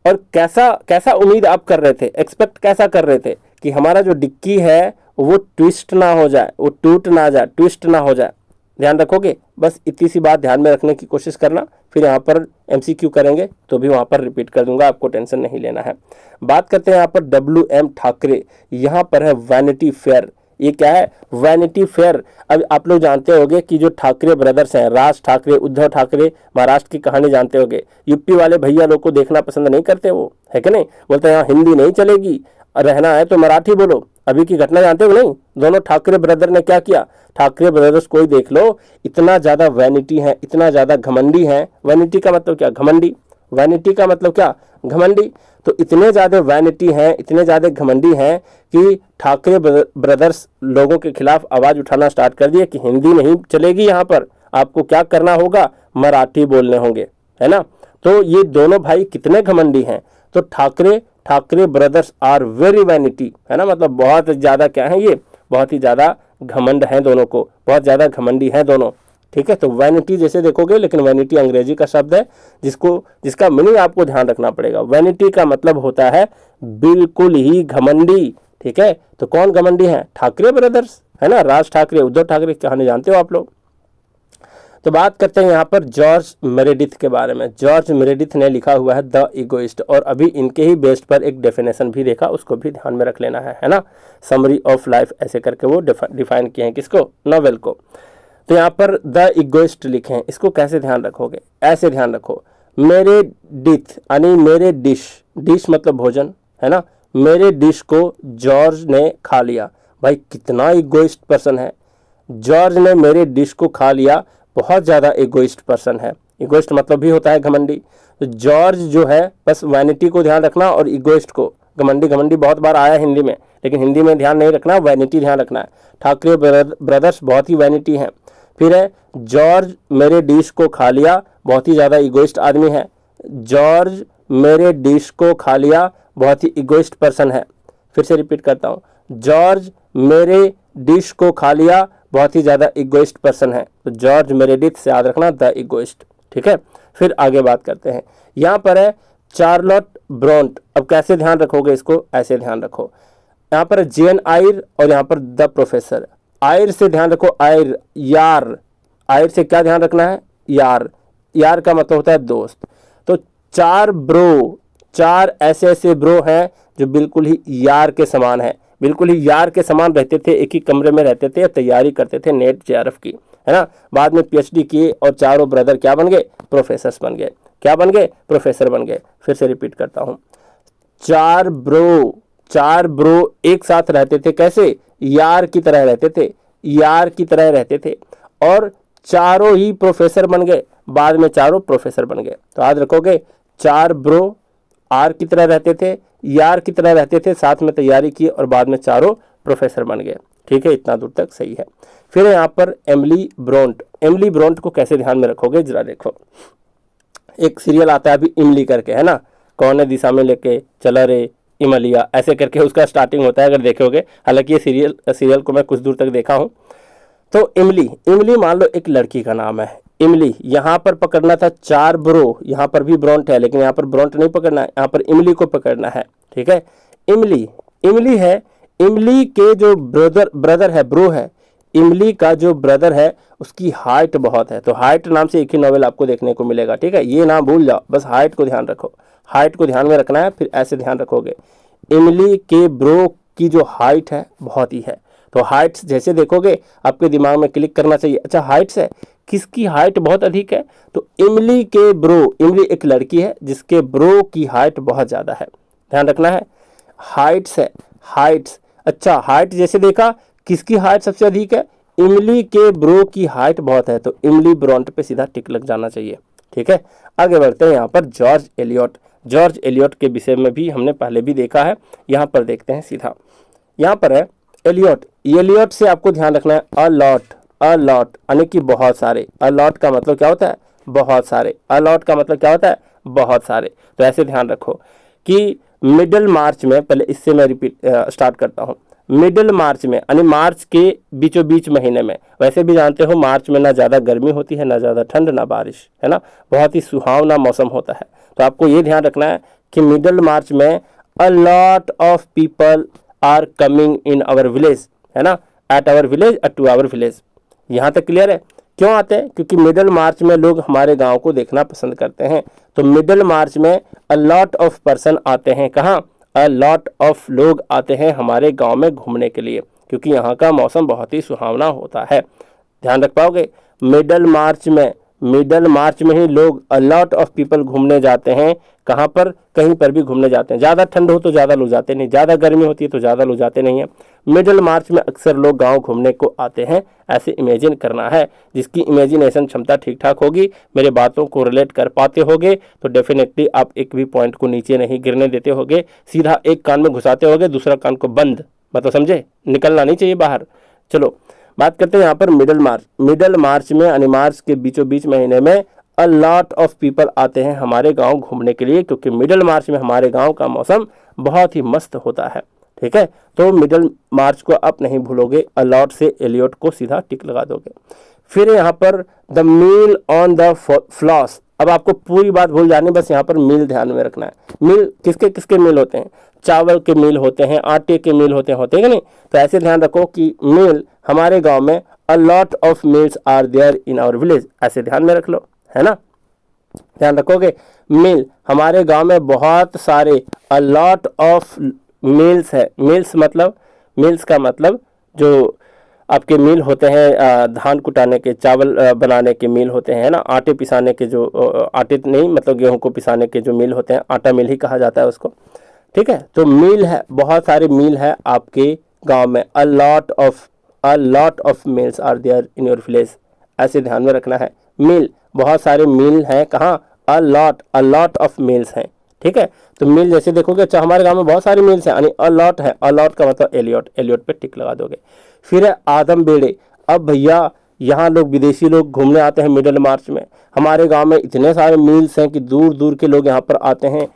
S1: और कैसा उम्मीद आप कर रहे थे, एक्सपेक्ट कैसा कर रहे थे कि हमारा जो डिक्की है वो ट्विस्ट ना हो जाए, वो टूट ना जाए, ट्विस्ट ना हो जाए। ध्यान रखोगे, बस इतनी सी बात ध्यान में रखने की कोशिश करना। फिर यहाँ पर MCQ करेंगे तो भी वहाँ पर रिपीट कर दूंगा, आपको टेंशन नहीं लेना है। बात करते हैं यहाँ पर WM ठाकरे, यहाँ पर है वैनिटी फेयर। ये क्या है, वैनिटी फेयर। अब आप लोग जानते होंगे कि जो ठाकरे ब्रदर्स हैं, राज ठाकरे, उद्धव ठाकरे, महाराष्ट्र की कहानी जानते होंगे। यूपी वाले भैया लोग को देखना पसंद नहीं करते, वो है कि नहीं, बोलते हैं यहाँ हिंदी नहीं चलेगी, रहना है तो मराठी बोलो। अभी की घटना जानते हो नहीं, दोनों ठाकरे ब्रदर ने क्या किया, ठाकरे ब्रदर्स कोई देख लो, इतना ज़्यादा वैनिटी है, इतना ज़्यादा घमंडी है। वैनिटी का मतलब क्या, घमंडी। वैनिटी का मतलब क्या, घमंडी। तो इतने ज़्यादा वैनिटी हैं, इतने ज़्यादा घमंडी हैं कि ठाकरे ब्रदर्स लोगों के खिलाफ आवाज़ उठाना स्टार्ट कर दिए कि हिंदी नहीं चलेगी, यहाँ पर आपको क्या करना होगा, मराठी बोलने होंगे। है ना। तो ये दोनों भाई कितने घमंडी हैं, तो Thackeray brothers are very vanity, है ना, मतलब बहुत ज़्यादा क्या है, ये बहुत ही ज़्यादा घमंड हैं दोनों को, बहुत ज़्यादा घमंडी हैं दोनों, ठीक है। तो वैनिटी जैसे देखोगे, लेकिन वैनिटी अंग्रेजी का शब्द है जिसका मीनिंग आपको ध्यान रखना पड़ेगा। वैनिटी का मतलब होता है बिल्कुल ही घमंडी, ठीक है। तो कौन घमंडी है, ठाकरे ब्रदर्स, है ना, राज ठाकरे, उद्धव ठाकरे की कहानी जानते हो आप लोग। तो बात करते हैं यहाँ पर जॉर्ज मेरेडिथ के बारे में। जॉर्ज मेरेडिथ ने लिखा हुआ है द इगोइस्ट, और अभी इनके ही बेस्ड पर एक डेफिनेशन भी देखा, उसको भी ध्यान में रख लेना है ना। समरी ऑफ लाइफ ऐसे करके वो डिफाइन किए हैं किसको, नॉवेल को। तो यहाँ पर द इगोइस्ट लिखे हैं, इसको कैसे ध्यान रखोगे, ऐसे ध्यान रखो, मेरे डिथ यानी मेरे डिश मतलब भोजन, है ना, मेरे डिश को जॉर्ज ने खा लिया। भाई कितना इगोइस्ट पर्सन है, जॉर्ज ने मेरे डिश को खा लिया, बहुत ज़्यादा इगोइस्ट पर्सन है। इगोइस्ट मतलब भी होता है घमंडी। तो जॉर्ज जो है, बस वैनिटी को ध्यान रखना और इगोइस्ट को, घमंडी बहुत बार आया हिंदी में, लेकिन हिंदी में ध्यान नहीं रखना, वैनिटी ध्यान रखना है। ठाकरे ब्रदर्स बहुत ही वैनिटी हैं। फिर है जॉर्ज मेरे डिश को खा लिया, बहुत ही ज़्यादा इगोइस्ट आदमी है। जॉर्ज मेरे डिश को खा लिया, बहुत ही इगोइस्ट पर्सन है। फिर से रिपीट करता हूँ, जॉर्ज मेरे डिश को खा लिया, बहुत ही ज़्यादा इगोइस्ट पर्सन है। तो जॉर्ज मेरेडिथ से याद रखना द इगोइस्ट, ठीक है। फिर आगे बात करते हैं, यहाँ पर है चार्लोट ब्रोंट। अब कैसे ध्यान रखोगे इसको, ऐसे ध्यान रखो, यहाँ पर जेन आयर और यहाँ पर द प्रोफेसर। आयर से ध्यान रखो, आयर यार, आयर से क्या ध्यान रखना है, यार का मतलब होता है दोस्त। तो चार ऐसे ब्रो हैं जो बिल्कुल ही यार के समान है, बिल्कुल ही यार के समान रहते थे, एक ही कमरे में रहते थे, तैयारी करते थे नेट जेआरएफ की, है ना। बाद में पीएचडी किए और चारों ब्रदर क्या बन गए, प्रोफेसर बन गए। क्या बन गए, प्रोफेसर बन गए। फिर से रिपीट करता हूँ, चार ब्रो एक साथ रहते थे, कैसे, यार की तरह रहते थे, और चारों ही प्रोफेसर बन गए, बाद में चारों प्रोफेसर बन गए। तो याद रखोगे, चार ब्रो आर की तरह रहते थे, यार की तरह रहते थे, साथ में तैयारी की और बाद में चारों प्रोफेसर बन गए, ठीक है। इतना दूर तक सही है। फिर यहाँ पर एमिली ब्रोंट को कैसे ध्यान में रखोगे, जरा देखो, एक सीरियल आता है अभी इमली करके, है ना, कौन है दिशा में लेके चला रे इमलिया, ऐसे करके उसका स्टार्टिंग होता है, अगर देखोगे। हालांकि ये सीरियल को मैं कुछ दूर तक देखा हूँ। तो इमली मान लो एक लड़की का नाम है इमली, यहाँ पर पकड़ना था चार ब्रो, यहाँ पर भी ब्रोंट है, लेकिन यहाँ पर ब्रोंट नहीं पकड़ना है, यहाँ पर इमली को पकड़ना है, ठीक है। इमली है, इमली के जो ब्रदर है, ब्रो है, इमली का जो ब्रदर है उसकी हाइट बहुत है। तो हाइट नाम से एक ही नॉवेल आपको देखने को मिलेगा, ठीक है, ये ना भूल जाओ, बस हाइट को ध्यान रखो, हाइट को ध्यान में रखना है। फिर ऐसे ध्यान रखोगे, इमली के ब्रो की जो हाइट है बहुत ही है। तो हाइट्स जैसे देखोगे आपके दिमाग में क्लिक करना चाहिए, अच्छा हाइट्स है, किसकी हाइट बहुत अधिक है, तो इमली के ब्रो, इमली एक लड़की है जिसके ब्रो की हाइट बहुत ज़्यादा है, ध्यान रखना है। हाइट्स है, हाइट्स, अच्छा हाइट जैसे देखा, किसकी हाइट सबसे अधिक है, इमली के ब्रो की हाइट बहुत है, तो इमली ब्रोंट पे सीधा टिक लग जाना चाहिए, ठीक है। आगे बढ़ते हैं, यहाँ पर जॉर्ज एलियट के विषय में भी हमने पहले भी देखा है, यहाँ पर देखते हैं सीधा। यहाँ पर है एलियट से आपको ध्यान रखना है अलॉट यानी कि बहुत सारे। अलॉट का मतलब क्या होता है, बहुत सारे। अलॉट का मतलब क्या होता है, बहुत सारे। तो ऐसे ध्यान रखो कि मिडिल मार्च में, पहले इससे मैं स्टार्ट करता हूँ, मिडिल मार्च में यानी मार्च के बीचों बीच महीने में, वैसे भी जानते हो मार्च में ना ज़्यादा गर्मी होती है, ना ज़्यादा ठंड, ना बारिश, है ना, बहुत ही सुहावना मौसम होता है। तो आपको ये ध्यान रखना है कि मिडिल मार्च में a lot of people are coming in our village, है ना, at our village to our village. यहाँ तक क्लियर है। क्यों आते हैं, क्योंकि मिडिल मार्च में लोग हमारे गांव को देखना पसंद करते हैं। तो मिडिल मार्च में अ लॉट ऑफ पर्सन आते हैं, कहाँ, अ लॉट ऑफ लोग आते हैं हमारे गांव में घूमने के लिए, क्योंकि यहाँ का मौसम बहुत ही सुहावना होता है। ध्यान रख पाओगे, मिडिल मार्च में ही लोग अ लॉट ऑफ पीपल घूमने जाते हैं, कहाँ पर, कहीं पर भी घूमने जाते हैं। ज़्यादा ठंड हो तो ज़्यादा लोग जाते नहीं, ज़्यादा गर्मी होती है तो ज़्यादा लोग जाते नहीं हैं। मिडिल मार्च में अक्सर लोग गांव घूमने को आते हैं, ऐसे इमेजिन करना है। जिसकी इमेजिनेशन क्षमता ठीक ठाक होगी, मेरे बातों को रिलेट कर पाते होगे, तो डेफिनेटली आप एक भी पॉइंट को नीचे नहीं गिरने देते होगे, सीधा एक कान में घुसाते होगे, दूसरा कान को बंद, मतलब समझे, निकलना नहीं चाहिए बाहर। चलो बात करते हैं यहाँ पर मिडिल मार्च में यानी मार्च के बीचों बीच महीने में अ लॉट ऑफ पीपल आते हैं हमारे गांव घूमने के लिए, क्योंकि मिडल मार्च में हमारे गांव का मौसम बहुत ही मस्त होता है। ठीक है, तो मिडल मार्च को आप नहीं भूलोगे, अ लॉट से एलियट को सीधा टिक लगा दोगे। फिर यहाँ पर the meal on the floss, अब आपको पूरी बात भूल जानी, बस यहाँ पर मील ध्यान में रखना है। मील किसके किसके मील होते हैं? चावल के मील होते हैं, आटे के मील होते हैं कि नहीं? तो ऐसे ध्यान रखो कि मील हमारे गांव में, a lot of meals are there in our village, ऐसे ध्यान में रख लो, है ना? ध्यान रखोगे, मिल हमारे गांव में बहुत सारे, अ लॉट ऑफ मिल्स है। मिल्स मतलब, मिल्स का मतलब जो आपके मिल होते हैं धान कुटाने के, चावल बनाने के मिल होते हैं ना, आटे पिसाने के जो आटे नहीं मतलब गेहूं को पिसाने के जो मिल होते हैं, आटा मिल ही कहा जाता है उसको। ठीक है, तो मिल है, बहुत सारे मिल है आपके गांव में, a lot of mills are there in your village, ऐसे ध्यान में रखना है। मिल, बहुत सारे मिल हैं, कहाँ? अ लॉट ऑफ मिल्स हैं। ठीक है, तो मिल जैसे देखोगे, अच्छा हमारे गांव में बहुत सारे मिल्स हैं, यानी अ लॉट है, अ लॉट का मतलब एलियट, एलियट पे टिक लगा दोगे। फिर है आदम बेड़े, अब भैया यहाँ लोग, विदेशी लोग घूमने आते हैं मिडल मार्च में, हमारे गांव में इतने सारे मिल्स हैं कि दूर दूर के लोग यहाँ पर आते हैं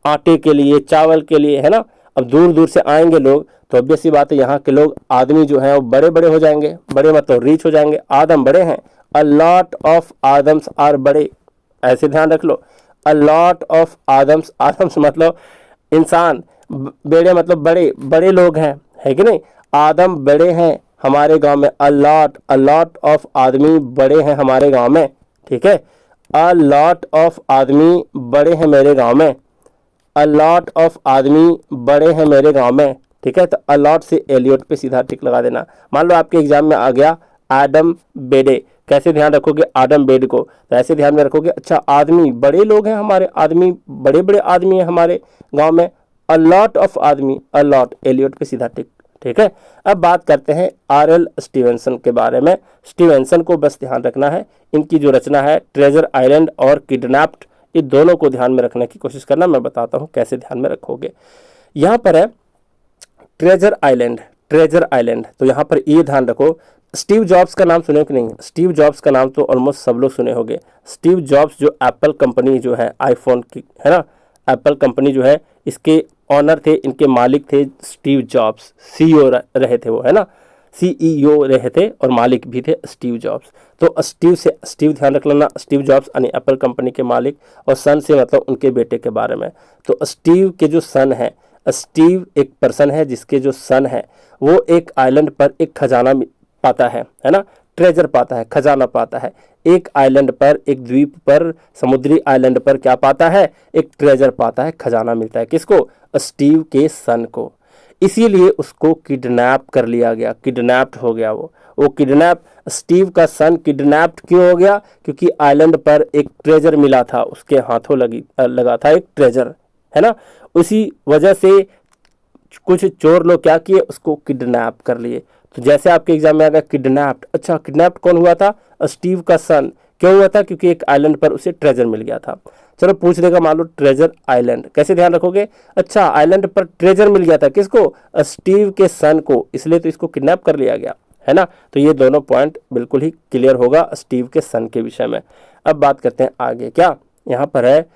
S1: आटे के लिए, चावल के लिए, है ना? अब दूर दूर से आएंगे लोग, तो ऑब्वियस सी बात है यहाँ के लोग आदमी जो है वो बड़े बड़े हो जाएंगे, बड़े मतलब रिच हो जाएंगे, आदम बड़े हैं, a lot of Adams are बड़े, ऐसे ध्यान रख लो, a lot of Adams, Adams मतलब इंसान, बेड़े मतलब बड़े बड़े लोग हैं, है कि नहीं? आदम बड़े हैं हमारे गांव में, अ लॉट ऑफ आदमी बड़े हैं हमारे गांव में। ठीक है, अ लॉट ऑफ आदमी बड़े हैं मेरे गांव में, अ लॉट ऑफ आदमी बड़े हैं मेरे गांव में। ठीक है, तो अ लॉट से एलियट पे सीधा टिक लगा देना। मान लो आपके एग्जाम में आ गया एडम बेडे, कैसे ध्यान रखोगे आदम बेड को? तो ऐसे ध्यान में रखोगे, अच्छा आदमी बड़े लोग हैं हमारे, आदमी बड़े बड़े आदमी हैं हमारे गांव में, अ लॉट ऑफ आदमी, अ लॉट एलियट पे सीधा टिक। ठीक है, अब बात करते हैं आर.एल. स्टीवेंसन के बारे में। स्टीवेंसन को बस ध्यान रखना है, इनकी जो रचना है ट्रेजर आइलैंड और किडनैप्ड, ये दोनों को ध्यान में रखने की कोशिश करना। मैं बताता हूं कैसे ध्यान में रखोगे। यहां पर है ट्रेजर आइलैंड, ट्रेजर आइलैंड, तो यहां पर ये ध्यान रखो, स्टीव जॉब्स का नाम सुने हो कि नहीं? स्टीव जॉब्स का नाम तो ऑलमोस्ट सब लोग सुने होंगे। स्टीव जॉब्स जो एप्पल कंपनी जो है आईफोन की, है ना, एप्पल कंपनी जो है, इसके ऑनर थे, इनके मालिक थे स्टीव जॉब्स, सीईओ रहे थे वो, है ना, सीईओ रहे थे और मालिक भी थे स्टीव जॉब्स। तो स्टीव से, स्टीव ध्यान रख लेना, स्टीव जॉब्स यानी एप्पल कंपनी के मालिक, और सन से मतलब उनके बेटे के बारे में। तो स्टीव के जो सन है, स्टीव एक पर्सन है जिसके जो सन है वो एक आइलैंड पर एक खजाना पाता है ना, ट्रेजर पाता है, खजाना पाता है। एक आइलैंड पर, एक द्वीप पर, समुद्री आइलैंड पर क्या पाता है? एक ट्रेजर पाता है, खजाना मिलता है। किसको? स्टीव के सन को। इसीलिए उसको किडनैप कर लिया गया, किडनैप्ड हो गया वो किडनैप, स्टीव का सन किडनैप्ड क्यों हो गया? क्योंकि आइलैंड पर एक ट्रेजर मिला था, उसके हाथों लगा था एक ट्रेजर, है ना। उसी वजह से कुछ चोर लोग क्या किए, उसको किडनैप कर लिए। तो जैसे आपके एग्जाम में आ गया किडनैप्ड, अच्छा किडनैप्ड कौन हुआ था? स्टीव का सन। क्यों हुआ था? क्योंकि एक आइलैंड पर उसे ट्रेजर मिल गया था। चलो पूछ देगा, मान लो ट्रेजर आइलैंड, कैसे ध्यान रखोगे? अच्छा आइलैंड पर ट्रेजर मिल गया था, किसको? स्टीव के सन को, इसलिए तो इसको किडनैप कर लिया गया, है ना। तो ये दोनों पॉइंट बिल्कुल ही क्लियर होगा स्टीव के सन के विषय में। अब बात करते हैं आगे, क्या यहाँ पर है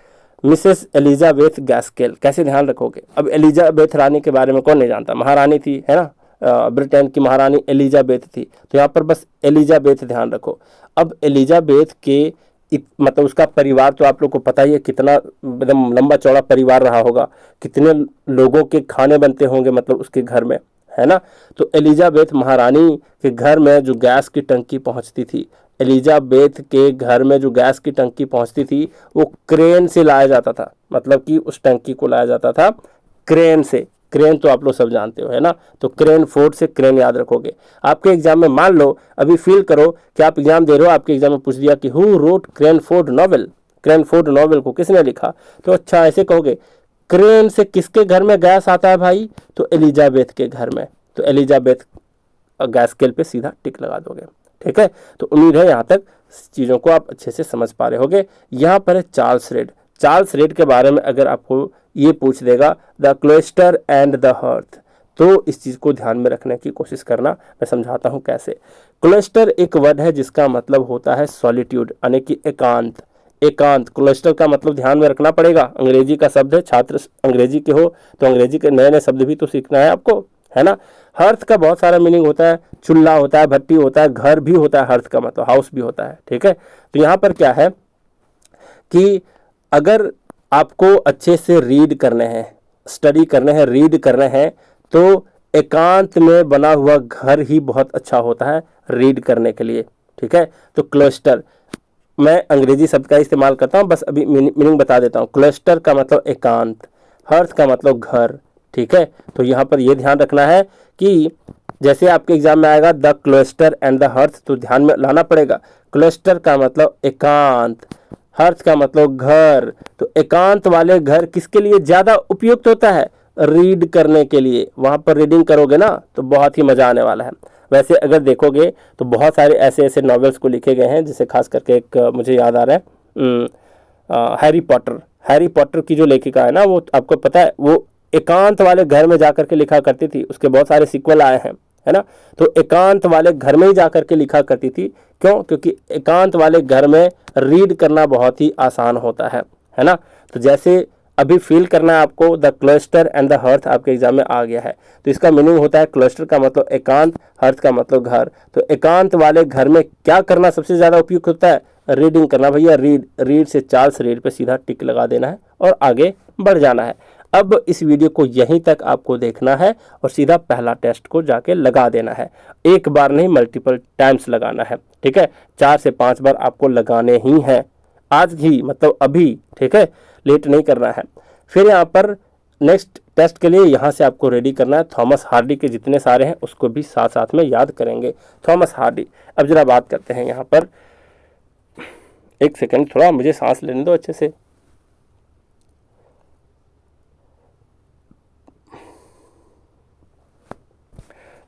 S1: मिसेस एलिजाबेथ गैस्केल, कैसे ध्यान रखोगे? अब एलिजाबेथ रानी के बारे में कौन नहीं जानता, महारानी थी, है ना, ब्रिटेन की महारानी एलिजाबेथ थी। तो यहाँ पर बस एलिजाबेथ ध्यान रखो। अब एलिजाबेथ के मतलब उसका परिवार तो आप लोग को पता ही है, कितना एकदम लंबा चौड़ा परिवार रहा होगा, कितने लोगों के खाने बनते होंगे मतलब उसके घर में, है ना। तो एलिजाबेथ महारानी के घर में जो गैस की टंकी पहुंचती थी, एलिजाबेथ के घर में जो गैस की टंकी पहुंचती थी वो क्रेन से लाया जाता था, मतलब कि उस टंकी को लाया जाता था क्रेन से। क्रेन तो आप लोग सब जानते हो, है ना। तो क्रेन फोर्ड से क्रेन याद रखोगे। आपके एग्जाम में मान लो, अभी फील करो कि आप एग्जाम दे रहे हो, आपके एग्जाम में पूछ दिया कि हु रोट क्रेनफोर्ड नॉवेल, क्रेनफोर्ड नॉवेल को किसने लिखा? तो अच्छा ऐसे कहोगे, क्रेन से किसके घर में गैस आता है भाई? तो एलिजाबेथ के घर में। तो एलिजाबेथ गैस स्केल पे सीधा टिक लगा दोगे, ठीक है। तो उम्मीद है यहाँ तक चीज़ों को आप अच्छे से समझ पा रहे होगे। यहाँ पर है चार्ल्स रेड। चार्ल्स रेड के बारे में अगर आपको ये पूछ देगा द क्लोस्टर एंड द हर्थ, तो इस चीज़ को ध्यान में रखने की कोशिश करना। मैं समझाता हूँ कैसे। क्लोस्टर एक वर्ड है जिसका मतलब होता है सॉलिट्यूड, यानी कि एकांत। एकांत। क्लस्टर का मतलब ध्यान में रखना पड़ेगा, अंग्रेजी का शब्द है, छात्र अंग्रेजी के हो तो अंग्रेजी के नए नए शब्द भी तो सीखना है आपको, है ना। हर्थ का बहुत सारा मीनिंग होता है, चूल्हा होता है, भट्टी होता है, घर भी होता है, हर्थ का मतलब हाउस भी होता है, ठीक है। तो यहाँ पर क्या है कि अगर आपको अच्छे से रीड करने हैं, स्टडी करने हैं, रीड करने हैं, तो एकांत में बना हुआ घर ही बहुत अच्छा होता है रीड करने के लिए, ठीक है। तो क्लस्टर, मैं अंग्रेजी शब्द का इस्तेमाल करता हूँ, बस अभी मीनिंग बता देता हूँ। क्लस्टर का मतलब एकांत, हर्थ का मतलब घर, ठीक है। तो यहाँ पर ये ध्यान रखना है कि जैसे आपके एग्जाम में आएगा the cluster and the hearth, तो ध्यान में लाना पड़ेगा। क्लस्टर का मतलब एकांत, हर्थ का मतलब घर। तो एकांत वाले घर किसके लिए ज़्यादा उपयुक्त होता है? रीड करने के लिए। वहाँ पर रीडिंग करोगे ना तो बहुत ही मज़ा आने वाला है। वैसे अगर देखोगे तो बहुत सारे ऐसे ऐसे नॉवेल्स को लिखे गए हैं, जैसे खास करके एक मुझे याद आ रहा है हैरी पॉटर। हैरी पॉटर की जो लेखिका है ना, वो आपको पता है वो एकांत वाले घर में जाकर के लिखा करती थी। उसके बहुत सारे सीक्वल आए हैं, है ना। तो एकांत वाले घर में ही जाकर के लिखा करती थी। क्यों? क्योंकि एकांत वाले घर में रीड करना बहुत ही आसान होता है ना। तो जैसे अभी फील करना है आपको, the cluster and the hearth आपके एग्जाम में आ गया है। तो इसका मीनिंग होता है क्लस्टर का मतलब एकांत, हर्थ का मतलब घर। तो एकांत वाले घर में क्या करना सबसे ज़्यादा उपयुक्त होता है? रीडिंग करना भैया, रीड। रीड से चार्ल्स रीड पे सीधा टिक लगा देना है और आगे बढ़ जाना है। अब इस वीडियो को यहीं तक आपको देखना है और सीधा पहला टेस्ट को जाके लगा देना है। एक बार नहीं, मल्टीपल टाइम्स लगाना है, ठीक है। 4 से 5 बार आपको लगाने ही हैं, आज ही, मतलब अभी, ठीक है, लेट नहीं करना है। फिर यहाँ पर नेक्स्ट टेस्ट के लिए यहाँ से आपको रेडी करना है। थॉमस हार्डी के जितने सारे हैं उसको भी साथ साथ में याद करेंगे। थॉमस हार्डी, अब जरा बात करते हैं यहाँ पर। एक सेकंड, थोड़ा मुझे सांस लेने दो अच्छे से।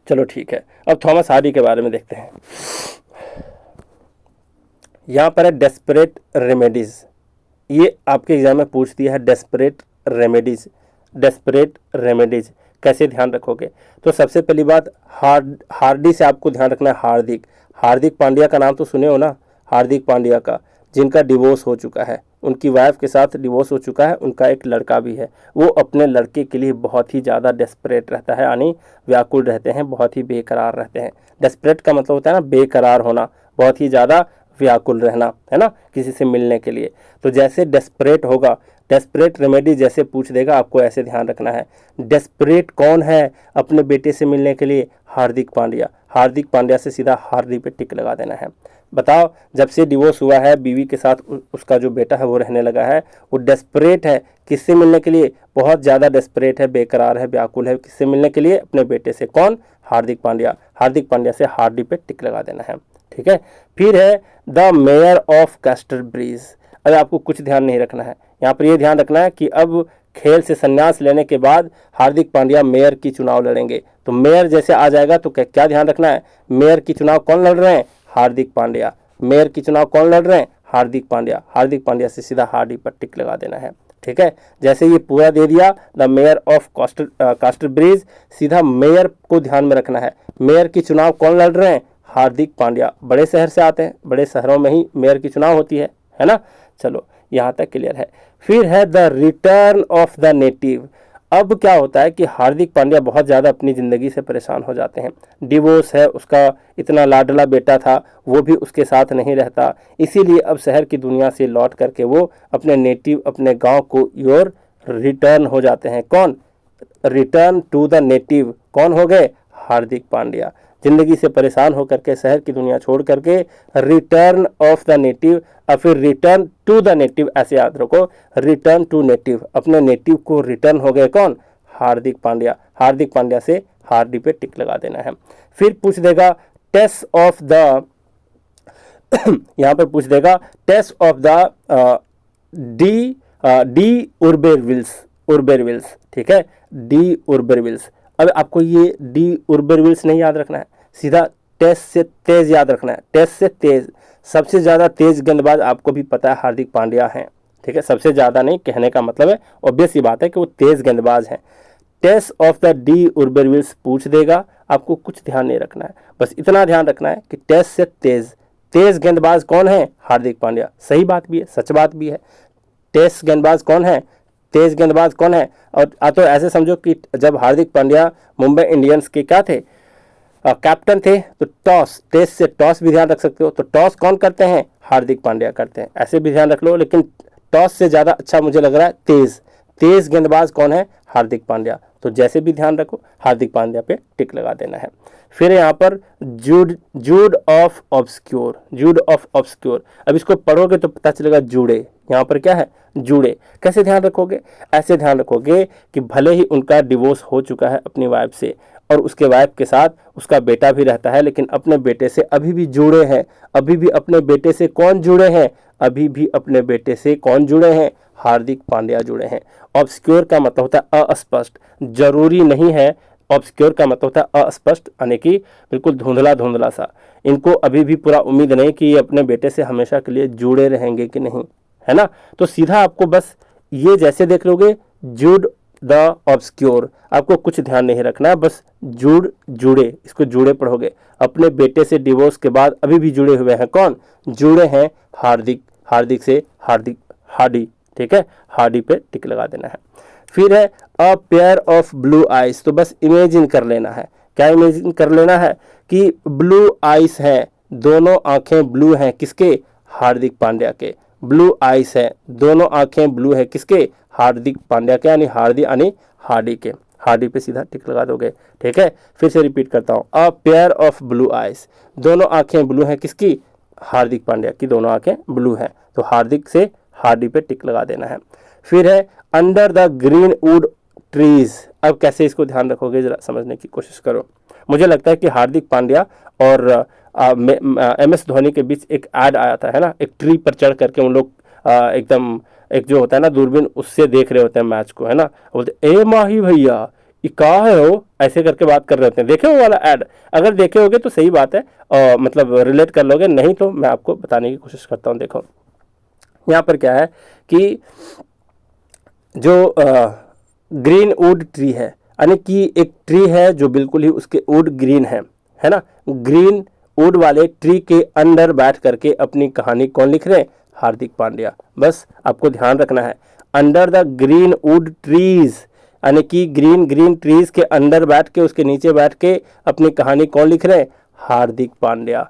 S1: चलो ठीक है, अब थॉमस हार्डी के बारे में देखते हैं। यहाँ पर है डेस्परेट रेमेडीज। ये आपके एग्जाम में पूछ दिया है, डेस्परेट रेमेडीज। डेस्परेट रेमेडीज कैसे ध्यान रखोगे? तो सबसे पहली बात, हार्डी से आपको ध्यान रखना है। हार्दिक, हार्दिक पांड्या का नाम तो सुने हो ना, हार्दिक पांड्या का, जिनका डिवोर्स हो चुका है, उनकी वाइफ के साथ डिवोर्स हो चुका है, उनका एक लड़का भी है। वो अपने लड़के के लिए बहुत ही ज़्यादा डेस्परेट रहता है, यानी व्याकुल रहते हैं, बहुत ही बेकरार रहते हैं। डेस्परेट का मतलब होता है ना बेकरार होना, बहुत ही ज़्यादा व्याकुल रहना, है ना, किसी से मिलने के लिए। तो जैसे डेस्परेट होगा, डेस्परेट रेमेडी जैसे पूछ देगा, आपको ऐसे ध्यान रखना है। डेस्परेट कौन है अपने बेटे से मिलने के लिए? हार्दिक पांड्या। हार्दिक पांड्या से सीधा हार्डी पे टिक लगा देना है। बताओ, जब से डिवोर्स हुआ है, बीवी के साथ उसका जो बेटा है वो रहने लगा है, वो डेस्परेट है किससे मिलने के लिए? बहुत ज़्यादा डेस्परेट है, बेकरार है, व्याकुल है, किससे मिलने के लिए? अपने बेटे से। कौन? हार्दिक पांड्या। हार्दिक पांड्या से हार्डी पे टिक लगा देना है, ठीक है। फिर है द मेयर ऑफ कैस्टरब्रिज। अब आपको कुछ ध्यान नहीं रखना है यहाँ पर, ये ध्यान रखना है कि अब खेल से संन्यास लेने के बाद हार्दिक पांड्या मेयर की चुनाव लड़ेंगे। तो मेयर जैसे आ जाएगा तो क्या ध्यान रखना है? मेयर की चुनाव कौन लड़ रहे हैं? हार्दिक पांड्या। मेयर की चुनाव कौन लड़ रहे हैं? हार्दिक पांड्या। हार्दिक पांड्या से सीधा हार्डी पर टिक लगा देना है, ठीक है। जैसे ये पूरा दे दिया, द मेयर ऑफ कैस्टरब्रिज, सीधा मेयर को ध्यान में रखना है। मेयर की चुनाव कौन लड़ रहे हैं? हार्दिक पांड्या। बड़े शहर से आते हैं, बड़े शहरों में ही मेयर की चुनाव होती है ना। चलो यहाँ तक क्लियर है। फिर है the return of the native. अब क्या होता है कि हार्दिक पांड्या बहुत ज़्यादा अपनी ज़िंदगी से परेशान हो जाते हैं। डिवोर्स है, उसका इतना लाडला बेटा था वो भी उसके साथ नहीं रहता, इसीलिए अब शहर की दुनिया से लौट करके वो अपने नेटिव, अपने गांव को योर रिटर्न हो जाते हैं। कौन? Return to the native. कौन हो गए? हार्दिक पांड्या। जिंदगी से परेशान होकर के शहर की दुनिया छोड़ करके रिटर्न ऑफ द नेटिव, और फिर रिटर्न टू द नेटिव, ऐसे याद रखो, रिटर्न टू नेटिव, अपने नेटिव को रिटर्न हो गए। कौन? हार्दिक पांड्या। हार्दिक पांड्या से हार्डी पे टिक लगा देना है। फिर पूछ देगा टेस्ट ऑफ द यहाँ पर पूछ देगा टेस्ट ऑफ द डी उर्बेरविल्स, ठीक है, डी उर्बेरविल्स। अब आपको ये डी उर्बेरविल्स नहीं याद रखना है, सीधा टेस्ट से तेज याद रखना है। टेस्ट से तेज, सबसे ज़्यादा तेज गेंदबाज आपको भी पता है हार्दिक पांड्या हैं, ठीक है। सबसे ज़्यादा नहीं कहने का मतलब है, ऑब्वियस सी बात है कि वो तेज गेंदबाज हैं। टेस्ट ऑफ द डी उर्बेरविल्स पूछ देगा, आपको कुछ ध्यान नहीं रखना है, बस इतना ध्यान रखना है कि टेस्ट से तेज, तेज गेंदबाज कौन है? हार्दिक पांड्या। सही बात भी है, सच बात भी है। टेस्ट गेंदबाज कौन है? तेज गेंदबाज कौन है? और तो ऐसे समझो कि जब हार्दिक पांड्या मुंबई इंडियंस के क्या थे, कैप्टन थे, तो टॉस, टेस्ट से टॉस भी ध्यान रख सकते हो, तो टॉस कौन करते हैं? हार्दिक पांड्या करते हैं, ऐसे भी ध्यान रख लो। लेकिन टॉस से ज़्यादा अच्छा मुझे लग रहा है तेज गेंदबाज कौन है? हार्दिक पांड्या। तो जैसे भी ध्यान रखो, हार्दिक पांड्या पे टिक लगा देना है। फिर यहाँ पर जूड ऑफ ऑब्सक्योर, अब इसको पढ़ोगे तो पता चलेगा जूड़े, यहाँ पर क्या है? जूड़े। कैसे ध्यान रखोगे? ऐसे ध्यान रखोगे कि भले ही उनका डिवोर्स हो चुका है अपनी वाइफ से, और उसके वाइफ के साथ उसका बेटा भी रहता है, लेकिन अपने बेटे से अभी भी जुड़े हैं। अभी भी अपने बेटे से कौन जुड़े हैं? अभी भी अपने बेटे से कौन जुड़े हैं? हार्दिक पांड्या जुड़े हैं। ऑब्सक्योर का मतलब होता है अस्पष्ट, जरूरी नहीं है। ऑब्सक्योर का मतलब होता है अस्पष्ट, यानी कि बिल्कुल धुंधला धुंधला सा। इनको अभी भी पूरा उम्मीद नहीं कि ये अपने बेटे से हमेशा के लिए जुड़े रहेंगे कि नहीं, है ना। तो सीधा आपको बस ये जैसे देख लोगे, जूड द ऑब्सक्योर, आपको कुछ ध्यान नहीं रखना, बस जुड़े, इसको जुड़े पढ़ोगे। अपने बेटे से डिवोर्स के बाद अभी भी जुड़े हुए हैं, कौन जुड़े हैं? हार्दिक से हार्डी, ठीक है, हार्डी पे टिक लगा देना है। फिर है a pair of blue eyes, तो बस इमेजिन कर लेना है। क्या इमेजिन कर लेना है? कि ब्लू आइज है, दोनों आंखें ब्लू हैं, किसके? हार्दिक पांड्या के। ब्लू आइज है, दोनों आंखें ब्लू है, किसके? हार्दिक पांड्या के, यानी हार्डी के। हार्डी पे सीधा टिक लगा दोगे, ठीक है। फिर से रिपीट करता हूँ, a pair of blue eyes, दोनों आंखें ब्लू हैं, किसकी? हार्दिक पांड्या की दोनों आंखें ब्लू हैं, तो हार्दिक से हार्डी पे टिक लगा देना है। फिर है under the green wood trees, अब कैसे इसको ध्यान रखोगे जरा समझने की कोशिश करो। मुझे लगता है कि हार्दिक पांड्या और MS धोनी के बीच एक ऐड आया था, है ना, एक ट्री पर चढ़ करके उन लोग एकदम एक जो होता है ना दूरबीन, उससे देख रहे होते हैं मैच को, है ना। बोलते ए माही भैया ये कहाँ है हो, ऐसे करके बात कर रहे होते हैं। देखे वो वाला ऐड? अगर देखे होगे तो सही बात है, मतलब रिलेट कर लोगे, नहीं तो मैं आपको बताने की कोशिश करता हूँ। देखो यहाँ पर क्या है कि जो ग्रीन वुड ट्री है, यानी कि एक ट्री है जो बिल्कुल ही उसके वुड ग्रीन है ना। ग्रीन वुड वाले ट्री के अंदर बैठ करके अपनी कहानी कौन लिख रहे हैं? हार्दिक पांड्या। बस आपको ध्यान रखना है, under the green wood trees, यानी कि ग्रीन ट्रीज के अंदर बैठ के, उसके नीचे बैठ के अपनी कहानी कौन लिख रहे हैं? हार्दिक पांड्या।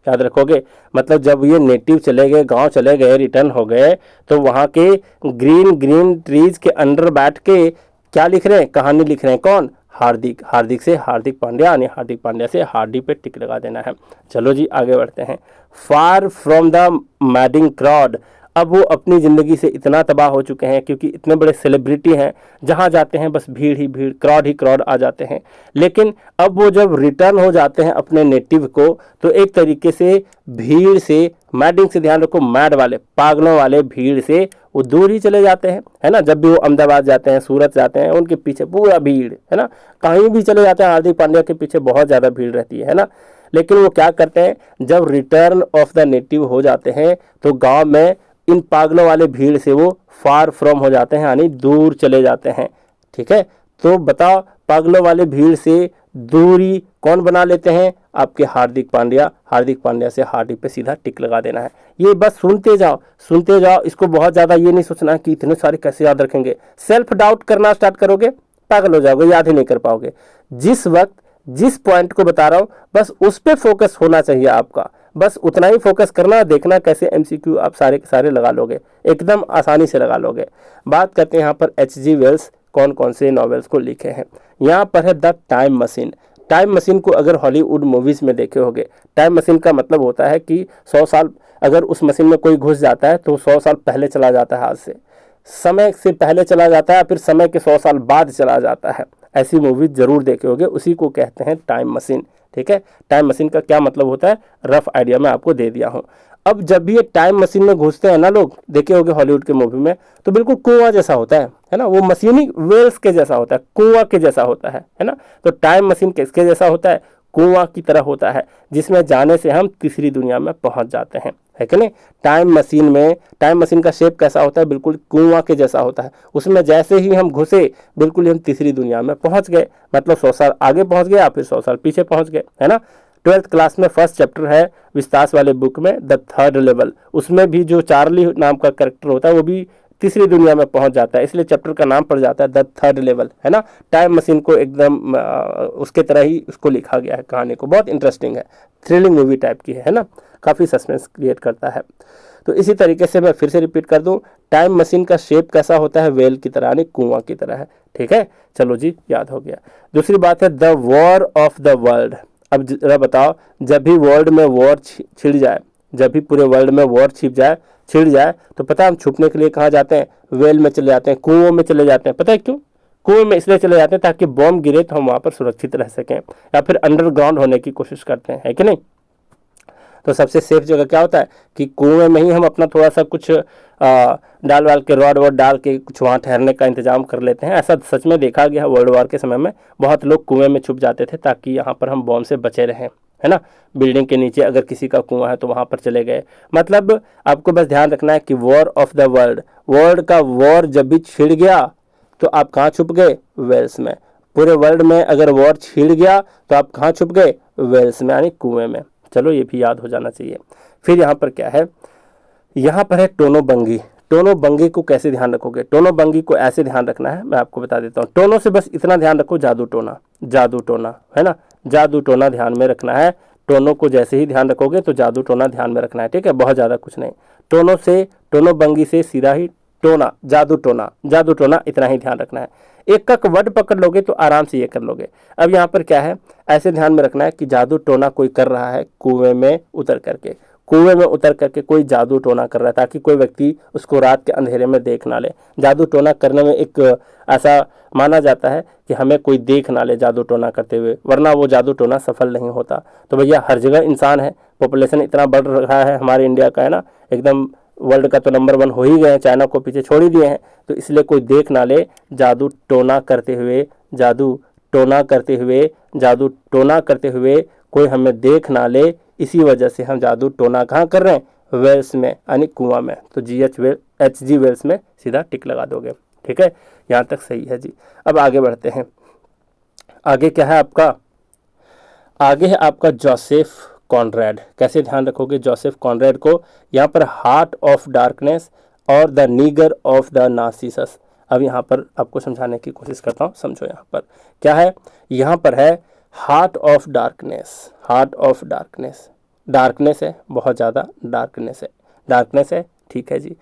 S1: याद रखोगे, मतलब जब ये नेटिव चले गए, गांव चले गए, रिटर्न हो गए, तो वहाँ के ग्रीन ट्रीज के अंदर बैठ के क्या लिख रहे हैं? कहानी लिख रहे हैं, कौन? हार्दिक से हार्दिक पांड्या, यानी हार्दिक पांड्या से हार्डी पे टिक लगा देना है। चलो जी आगे बढ़ते हैं। Far from the madding crowd, अब वो अपनी ज़िंदगी से इतना तबाह हो चुके हैं, क्योंकि इतने बड़े सेलिब्रिटी हैं, जहाँ जाते हैं बस भीड़ ही भीड़, क्राउड आ जाते हैं। लेकिन अब वो जब रिटर्न हो जाते हैं अपने नेटिव को, तो एक तरीके से भीड़ से, मैडिंग से ध्यान रखो, मैड वाले, पागलों वाले भीड़ से वो दूर ही चले जाते हैं, है ना। जब भी वो अहमदाबाद जाते हैं, सूरत जाते हैं, उनके पीछे पूरा भीड़, है ना। कहीं भी चले जाते हैं, हार्दिक पांड्या के पीछे बहुत ज़्यादा भीड़ रहती है ना। लेकिन वो क्या करते हैं, जब रिटर्न ऑफ द नेटिव हो जाते हैं, तो गाँव में इन पागलों वाले भीड़ से वो फार फ्रॉम हो जाते हैं, यानी दूर चले जाते हैं, ठीक है। तो बताओ, पागलों वाले भीड़ से दूरी कौन बना लेते हैं? आपके हार्दिक पांड्या से हार्डी पे सीधा टिक लगा देना है। ये बस सुनते जाओ, इसको बहुत ज़्यादा ये नहीं सोचना कि इतने सारे कैसे याद रखेंगे। सेल्फ डाउट करना स्टार्ट करोगे, पागल हो जाओगे, याद ही नहीं कर पाओगे। जिस वक्त जिस पॉइंट को बता रहा हूँ, बस उस पर फोकस होना चाहिए आपका, बस उतना ही फोकस करना, देखना कैसे MCQ आप सारे के सारे लगा लोगे, एकदम आसानी से लगा लोगे। बात करते हैं यहाँ पर H.G. वेल्स कौन कौन से नॉवेल्स को लिखे हैं। यहाँ पर है the time machine. Time machine को अगर हॉलीवुड मूवीज़ में देखे होगे, टाइम मशीन का मतलब होता है कि 100 साल अगर उस मशीन में कोई घुस जाता है तो 100 साल पहले चला जाता है, आज से समय से पहले चला जाता है, फिर समय के 100 साल बाद चला जाता है। ऐसी मूवी जरूर देखे होगे, उसी को कहते हैं टाइम मशीन, ठीक है। टाइम मशीन का क्या मतलब होता है, रफ आइडिया मैं आपको दे दिया हूँ। अब जब भी ये टाइम मशीन में घुसते हैं ना लोग, देखे होगे हॉलीवुड के मूवी में, तो बिल्कुल कुआं जैसा होता है ना, वो मशीन ही वेल्स के जैसा होता है, कुआं के जैसा होता है ना। तो टाइम मशीन किसके जैसा होता है? कुआं की तरह होता है, जिसमें जाने से हम तीसरी दुनिया में पहुंच जाते हैं, है कि नहीं। टाइम मशीन का शेप कैसा होता है? बिल्कुल कुआं के जैसा होता है। उसमें जैसे ही हम घुसे, बिल्कुल हम तीसरी दुनिया में पहुंच गए, मतलब 100 साल आगे पहुंच गए या फिर 100 साल पीछे पहुंच गए, है ना। ट्वेल्थ क्लास में फर्स्ट चैप्टर है विस्तास वाले बुक में द थर्ड लेवल, उसमें भी जो चार्ली नाम का कैरेक्टर होता है वो भी तीसरी दुनिया में पहुंच जाता है, इसलिए चैप्टर का नाम पड़ जाता है द थर्ड लेवल, है ना। टाइम मशीन को एकदम उसके तरह ही उसको लिखा गया है, कहानी को बहुत इंटरेस्टिंग है, थ्रिलिंग मूवी टाइप की है ना, काफ़ी सस्पेंस क्रिएट करता है। तो इसी तरीके से मैं फिर से रिपीट कर दूं, टाइम मशीन का शेप कैसा होता है, वेल की तरह यानी कुआं की तरह है, ठीक है। चलो जी, याद हो गया। दूसरी बात है the war of the world. अब जरा बताओ, जब भी वर्ल्ड में वॉर छिड़ जाए, जब भी पूरे वर्ल्ड में वॉर छिड़ जाए तो पता है हम छुपने के लिए कहाँ जाते हैं, वेल में चले जाते हैं, कुओं में चले जाते हैं। पता है क्यों? कुएं में इसलिए चले जाते हैं ताकि बॉम्ब गिरे तो हम वहाँ पर सुरक्षित रह सकें, या फिर अंडरग्राउंड होने की कोशिश करते हैं, है कि नहीं। तो सबसे सेफ जगह क्या होता है कि कुएं में ही हम अपना थोड़ा सा कुछ डाल वाल के रॉड वॉड डाल के कुछ वहाँ ठहरने का इंतजाम कर लेते हैं। ऐसा सच में देखा गया है, वर्ल्ड वॉर के समय में बहुत लोग कुएं में छुप जाते थे ताकि यहाँ पर हम बॉम्ब से बचे रहें, है ना। बिल्डिंग के नीचे अगर किसी का कुआं है तो वहाँ पर चले गए। मतलब आपको बस ध्यान रखना है कि war of the world, world का वॉर जब भी छिड़ गया तो आप कहाँ छुप गए, वेल्स में। पूरे वर्ल्ड में अगर वॉर छिड़ गया तो आप कहाँ छुप गए, वेल्स में यानी कुएं में। चलो ये भी याद हो जाना चाहिए। फिर यहाँ पर क्या है, यहाँ पर है टोनो बंगी। टोनो बंगी को कैसे ध्यान रखोगे, टोनो बंगी को ऐसे ध्यान रखना है, मैं आपको बता देता हूँ। टोनो से बस इतना ध्यान रखो, जादू टोना, जादू टोना, है ना, जादू टोना ध्यान में रखना है। टोनो को जैसे ही ध्यान रखोगे तो जादू टोना ध्यान में रखना है, ठीक है, बहुत ज़्यादा कुछ नहीं। टोनो से, टोनो बंगी से सीधा ही टोना, जादू टोना, जादू टोना, इतना ही ध्यान रखना है। एक का वर्ड पकड़ लोगे तो आराम से ये कर लोगे। अब यहाँ पर क्या है, ऐसे ध्यान में रखना है कि जादू टोना कोई कर रहा है कुएं में उतर करके, कुएं में उतर करके कोई जादू टोना कर रहा है ताकि कोई व्यक्ति उसको रात के अंधेरे में देख ना ले। जादू टोना करने में एक ऐसा माना जाता है कि हमें कोई देख ना ले जादू टोना करते हुए, वरना वो जादू टोना सफल नहीं होता। तो भैया हर जगह इंसान है, पॉपुलेशन इतना बढ़ रहा है हमारे इंडिया का, है ना, एकदम वर्ल्ड का तो नंबर 1 हो ही गए हैं, चाइना को पीछे छोड़ ही दिए हैं। तो इसलिए कोई देख ना ले जादू टोना करते हुए, जादू टोना करते हुए, जादू टोना करते हुए कोई हमें देख ना ले, इसी वजह से हम जादू टोना कहाँ कर रहे हैं, वेल्स में यानी कुआं में। तो HG वेल्स में सीधा टिक लगा दोगे, ठीक है, यहाँ तक सही है जी। अब आगे बढ़ते हैं। आगे क्या है आपका, आगे है आपका जोसेफ कॉनरेड। कैसे ध्यान रखोगे जोसेफ कॉनरेड को, यहाँ पर हार्ट ऑफ डार्कनेस और the nigger of the Narcissus. अब यहाँ पर आपको समझाने की कोशिश करता हूँ, समझो। यहाँ पर क्या है, यहाँ पर है heart of darkness, heart of darkness, darkness है, बहुत ज़्यादा डार्कनेस है, डार्कनेस है, ठीक है जी।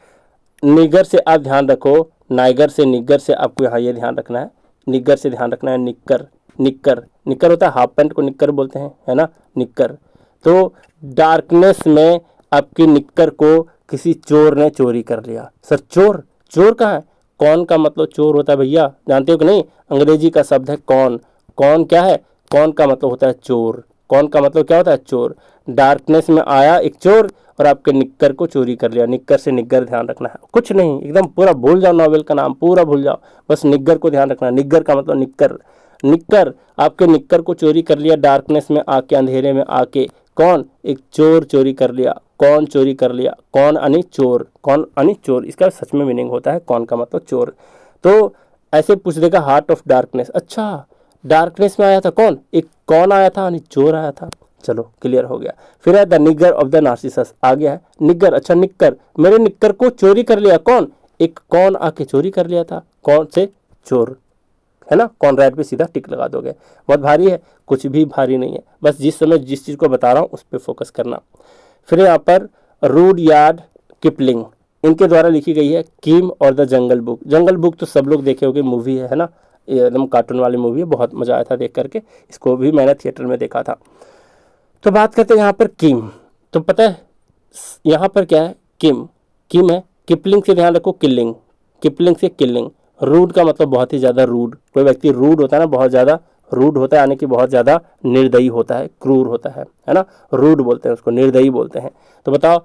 S1: निगर से आप ध्यान रखो, नाइगर से, निगर से आपको यहाँ ये ध्यान रखना है, निगर से ध्यान रखना है, निक्कर, निक्कर, निक्कर होता है हाफ पैंट को निक्कर बोलते हैं, है ना, निक्कर। तो डार्कनेस में आपकी निक्कर को किसी चोर ने चोरी कर लिया। सर चोर, चोर कहाँ है, कौन का मतलब चोर होता है भैया, जानते हो कि नहीं, अंग्रेजी का शब्द है कौन। कौन क्या है, कौन का मतलब होता है चोर, कौन का मतलब क्या होता है, चोर। डार्कनेस में आया एक चोर और आपके निक्कर को चोरी कर लिया। निक्कर से निग्गर ध्यान रखना है, कुछ नहीं, एकदम पूरा भूल जाओ, नॉवेल का नाम पूरा भूल जाओ, बस निग्गर को ध्यान रखना। निग्गर का मतलब निक्कर, निक्कर, आपके निक्कर को चोरी कर लिया डार्कनेस में आके, अंधेरे में आके। कौन, एक चोर चोरी कर लिया। कौन चोरी कर लिया, कौन अनी चोर, कौन अनी चोर, इसका सच में मीनिंग होता है कौन का मतलब चोर। तो ऐसे पूछ देगा हार्ट ऑफ डार्कनेस, अच्छा डार्कनेस में आया था कौन, एक कौन आया था यानी चोर आया था। चलो क्लियर हो गया। फिर है the nigger of the Narcissus, आ गया है निगर, अच्छा निक्कर, मेरे निक्कर को चोरी कर लिया कौन, एक कौन आके चोरी कर लिया था, कौन से चोर, है ना। कॉनरेड पे सीधा टिक लगा दोगे। बहुत भारी है, कुछ भी भारी नहीं है, बस जिस समय जिस चीज़ को बता रहा हूँ उस पर फोकस करना। फिर यहाँ पर रुडयार्ड किपलिंग, इनके द्वारा लिखी गई है किम और the jungle book. Jungle book तो सब लोग देखे होंगे, मूवी है ना, एकदम कार्टून वाली मूवी है, बहुत मज़ा आया था देख करके, इसको भी मैंने थिएटर में देखा था। तो बात करते हैं यहाँ पर किम। तो पता है यहाँ पर क्या है, किम, किम है, किपलिंग से ध्यान रखो, किलिंग, किपलिंग से किलिंग। रूड का मतलब बहुत ही ज़्यादा रूड, कोई व्यक्ति रूड होता है ना, बहुत ज़्यादा रूड होता है, यानी कि बहुत ज़्यादा निर्दयी होता है, क्रूर होता है ना, रूड बोलते हैं उसको, निर्दयी बोलते हैं। तो बताओ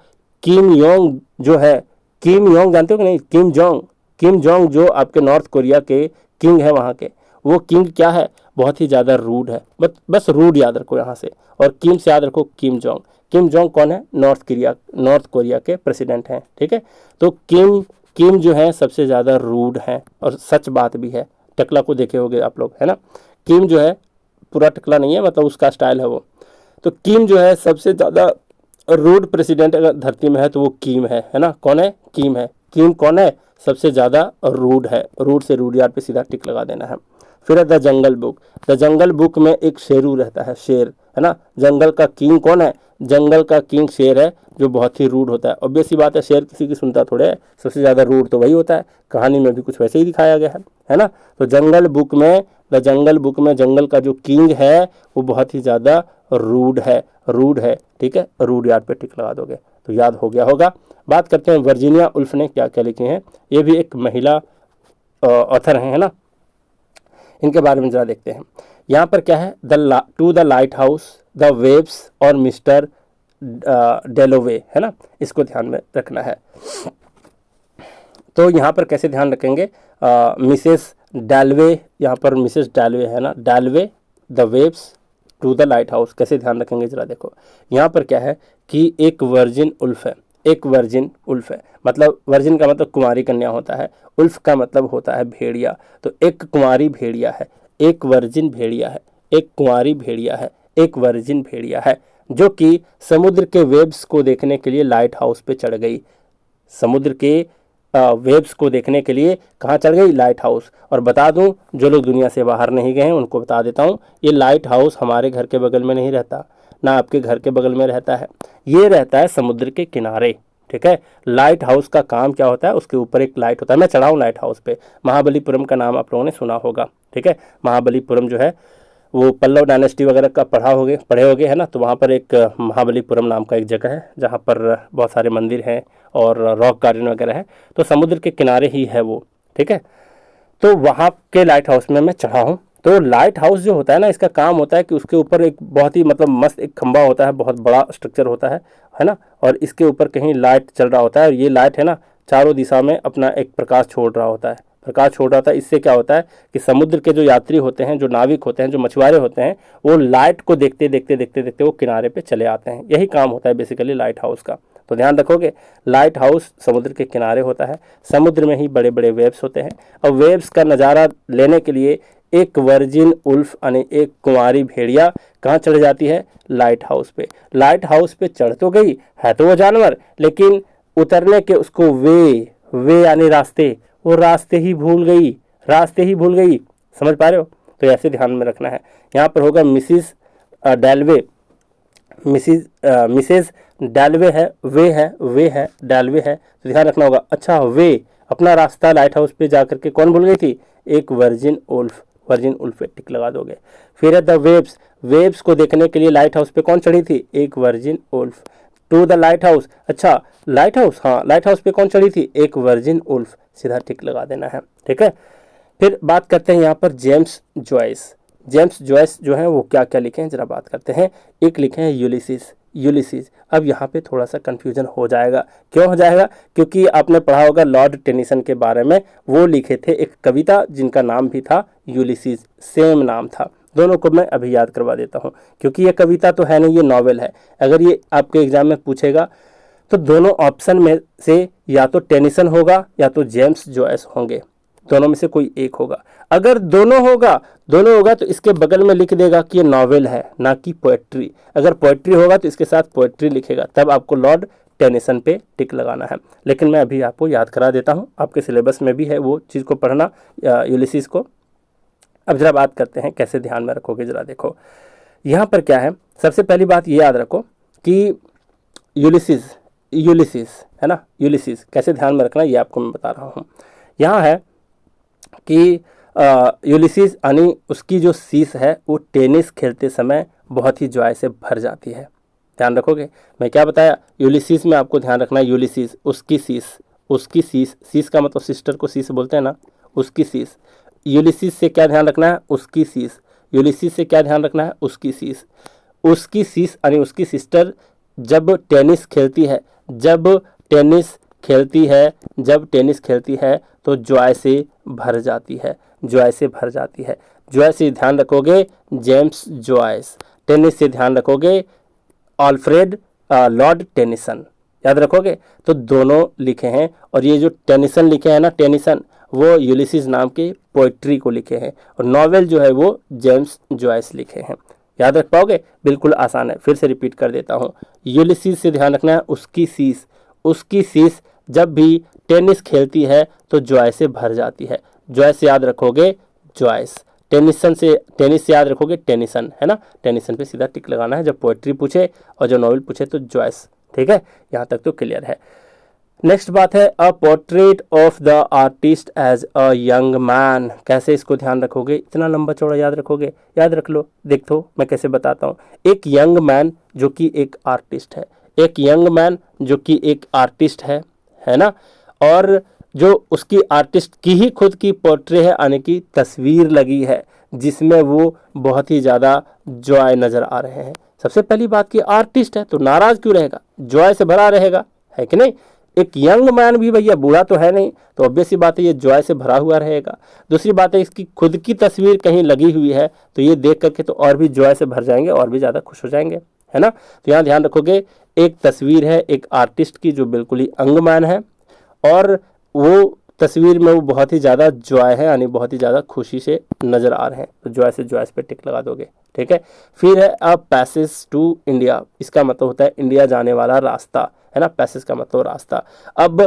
S1: किम योंग जो है, किम योंग जानते हो कि नहीं, किम जोंग, किम जोंग जो आपके नॉर्थ कोरिया के किंग है वहाँ के, वो किंग क्या है, बहुत ही ज़्यादा रूड है। बस रूड याद रखो यहाँ से, और किम से याद रखो किम जोंग। किम जोंग कौन है, नॉर्थ कोरिया के प्रेसिडेंट हैं, ठीक है। तो किम जो है सबसे ज़्यादा रूड है, और सच बात भी है। टकला को देखे होगे आप लोग, है ना, किम जो है पूरा टकला नहीं है, मतलब उसका स्टाइल है वो। तो किम जो है सबसे ज़्यादा रूड प्रेसिडेंट अगर धरती में है तो वो किम है ना। कौन है? किम है। किम कौन है? सबसे ज़्यादा रूड है। रूड से रूड यार्ड पे सीधा टिक लगा देना है। फिर है the jungle book. The jungle book में एक शेरू रहता है, शेर, है ना। जंगल का किंग कौन है? जंगल का किंग शेर है, जो बहुत ही रूड होता है। ऑब्वियस सी बात है, शेर किसी की सुनता थोड़े है, सबसे ज़्यादा रूड तो वही होता है। कहानी में भी कुछ वैसे ही दिखाया गया है ना। तो जंगल बुक में, द जंगल बुक में जंगल का जो किंग है वो बहुत ही ज़्यादा रूड है, रूड है, ठीक है। रूड यार्ड पे टिक लगा दोगे तो याद हो गया होगा। बात करते हैं वर्जीनिया उल्फ ने क्या क्या लिखे हैं। ये भी एक महिला ऑथर है ना। इनके बारे में ज़रा देखते हैं। यहाँ पर क्या है? To the lighthouse, the waves और मिस्टर डेलोवे, है ना। इसको ध्यान में रखना है। तो यहाँ पर कैसे ध्यान रखेंगे? मिसेस डालवे, यहाँ पर मिसेस डालवे है ना, Dalloway, the waves, to the lighthouse, कैसे ध्यान रखेंगे जरा देखो। यहाँ पर क्या है कि एक वर्जिन उल्फ है, एक वर्जिन उल्फ है, मतलब वर्जिन का मतलब कुंवारी कन्या होता है, उल्फ का मतलब होता है भेड़िया। तो एक कुंवारी भेड़िया है, एक वर्जिन भेड़िया है, एक कुंवारी भेड़िया है, एक वर्जिन भेड़िया है, जो कि समुद्र के वेव्स को देखने के लिए लाइट हाउस पे चढ़ गई। समुद्र के वेव्स को देखने के लिए कहाँ चढ़ गई? Light house. और बता दूं, जो लोग दुनिया से बाहर नहीं गए हैं उनको बता देता हूँ, ये लाइट हाउस हमारे घर के बगल में नहीं रहता, ना आपके घर के बगल में रहता है, ये रहता है समुद्र के किनारे, ठीक है। लाइट हाउस का काम क्या होता है? उसके ऊपर एक लाइट होता है। मैं चढ़ा हूँ लाइट हाउस पे। महाबलीपुरम का नाम आप लोगों ने सुना होगा, ठीक है। महाबलीपुरम जो है वो पल्लव डायनेस्टी वगैरह का पढ़े होगे, है ना। तो वहाँ पर एक महाबलीपुरम नाम का एक जगह है जहाँ पर बहुत सारे मंदिर हैं और रॉक गार्डन वगैरह है। तो समुद्र के किनारे ही है वो, ठीक है। तो वहाँ के लाइट हाउस में मैं चढ़ा हूँ। तो लाइट हाउस जो होता है ना, इसका काम होता है कि उसके ऊपर एक बहुत ही मतलब मस्त एक खंबा होता है, बहुत बड़ा स्ट्रक्चर होता है ना। और इसके ऊपर कहीं लाइट चल रहा होता है, और ये लाइट है ना चारों दिशा में अपना एक प्रकाश छोड़ रहा होता है, प्रकाश छोड़ रहा होता है। इससे क्या होता है कि समुद्र के जो यात्री होते हैं, जो नाविक होते हैं, जो मछुआरे होते हैं, वो लाइट को देखते देखते देखते देखते वो किनारे पे चले आते हैं। यही काम होता है बेसिकली लाइट हाउस का। तो ध्यान रखोगे, लाइट हाउस समुद्र के किनारे होता है, समुद्र में ही बड़े बड़े वेव्स होते हैं, और वेव्स का नज़ारा लेने के लिए एक वर्जिन उल्फ यानी एक कुंवारी भेड़िया कहाँ चढ़ जाती है? लाइट हाउस पे। लाइट हाउस पे चढ़ तो गई है तो वो जानवर, लेकिन उतरने के उसको वे यानी रास्ते, वो रास्ते ही भूल गई, रास्ते ही भूल गई। समझ पा रहे हो? तो ऐसे ध्यान में रखना है। यहाँ पर होगा मिसिस डालवे, मिसेस डालवे है, वे है, डालवे है, तो ध्यान रखना होगा। अच्छा, वे अपना रास्ता लाइट हाउस पे जाकर के कौन भूल गई थी? एक वर्जिन उल्फ, वर्जिन उल्फ पे टिक लगा दोगे। फिर है द वेव्स, वेव्स को देखने के लिए लाइट हाउस पे कौन चढ़ी थी? एक Virginia Woolf. To the lighthouse, अच्छा लाइट हाउस, हाँ लाइट हाउस पे कौन चढ़ी थी? एक वर्जिन उल्फ, सीधा टिक लगा देना है, ठीक है। फिर बात करते हैं यहाँ पर जेम्स जॉयस। जेम्स जॉयस जो है वो क्या क्या लिखे हैं जरा बात करते हैं। एक लिखे हैं यूलिसिस, यूलिसिस। अब यहाँ पे थोड़ा सा कंफ्यूजन हो जाएगा। क्यों हो जाएगा? क्योंकि आपने पढ़ा होगा लॉर्ड टेनिसन के बारे में, वो लिखे थे एक कविता जिनका नाम भी था यूलिसिस, सेम नाम था। दोनों को मैं अभी याद करवा देता हूँ, क्योंकि ये कविता तो है नहीं, ये नॉवेल है। अगर ये आपके एग्जाम में पूछेगा तो दोनों ऑप्शन में से या तो टेनिसन होगा या तो जेम्स जॉयस होंगे, दोनों में से कोई एक होगा। अगर दोनों होगा तो इसके बगल में लिख देगा कि ये नॉवेल है, ना कि पोएट्री। अगर पोएट्री होगा तो इसके साथ पोएट्री लिखेगा, तब आपको लॉर्ड टेनिसन पे टिक लगाना है। लेकिन मैं अभी आपको याद करा देता हूँ, आपके सिलेबस में भी है वो चीज़ को पढ़ना, यूलिसिस को। अब जरा बात करते हैं कैसे ध्यान में रखोगे, जरा देखो। यहाँ पर क्या है, सबसे पहली बात ये याद रखो कि यूलिसिस, यूलिसिस है ना, यूलिसिस कैसे ध्यान में रखना ये आपको मैं बता रहा हूँ। यहाँ है कि यूलिसिस यानी उसकी जो सीस है वो टेनिस खेलते समय बहुत ही जॉय से भर जाती है। ध्यान रखोगे, मैं क्या बताया? यूलिसिस में आपको ध्यान रखना है, यूलिसिस उसकी सीस, उसकी सीस, सीस का मतलब सिस्टर को सीस बोलते हैं ना, उसकी सीस। यूलिसिस से क्या ध्यान रखना है? उसकी सीस। यूलिसिस से क्या ध्यान रखना है? उसकी सीस। उसकी सीस यानी उसकी सिस्टर जब टेनिस खेलती है, जब टेनिस खेलती है, जब टेनिस खेलती है तो जॉय से भर जाती है, जॉय से भर जाती है। जॉय से ध्यान रखोगे जेम्स जॉयस, टेनिस से ध्यान रखोगे अल्फ्रेड लॉर्ड टेनिसन, याद रखोगे। तो दोनों लिखे हैं, और ये जो टेनिसन लिखे हैं ना, टेनिसन, वो यूलिसिस नाम के पोइट्री को लिखे हैं, और नॉवेल जो है वो जेम्स जॉयस लिखे हैं। याद रख पाओगे? बिल्कुल आसान है, फिर से रिपीट कर देता हूँ। यूलिसीज से ध्यान रखना है, उसकी सीस जब भी टेनिस खेलती है तो जॉय से भर जाती है। जॉय से याद रखोगे जॉयस, टेनिस से याद रखोगे टेनिसन, है ना। टेनिसन पे सीधा टिक लगाना है जब पोएट्री पूछे, और जब नॉवेल पूछे तो जॉयस। ठीक है, यहाँ तक तो क्लियर है। नेक्स्ट बात है a portrait of the artist as a young man. कैसे इसको ध्यान रखोगे? इतना लंबा चौड़ा याद रखोगे? याद रख लो, देखो मैं कैसे बताता हूँ। एक यंग मैन जो कि एक आर्टिस्ट है, एक यंग मैन जो कि एक आर्टिस्ट है ना, और जो उसकी आर्टिस्ट की ही खुद की पोर्ट्रेट है, यानी कि तस्वीर लगी है, जिसमें वो बहुत ही ज़्यादा जॉय नज़र आ रहे हैं। सबसे पहली बात कि आर्टिस्ट है तो नाराज़ क्यों रहेगा? जॉय से भरा रहेगा, है कि नहीं। एक यंग मैन भी भैया बूढ़ा तो है नहीं, तो ऑब्वियस सी बात है ये जॉय से भरा हुआ रहेगा। दूसरी बात है इसकी खुद की तस्वीर कहीं लगी हुई है, तो ये देख करके तो और भी जॉय से भर जाएंगे, और भी ज़्यादा खुश हो जाएंगे, है ना। तो यहाँ ध्यान रखोगे एक तस्वीर है एक आर्टिस्ट की जो बिल्कुल ही यंग मैन है, और वो तस्वीर में वो बहुत ही ज़्यादा जॉय है, यानी बहुत ही ज़्यादा खुशी से नज़र आ रहे हैं, तो जॉय से जॉयस पे टिक लगा दोगे। ठीक है, फिर है अ पैसेज टू इंडिया। इसका मतलब होता है इंडिया जाने वाला रास्ता, है ना। पैसेज का मतलब रास्ता। अब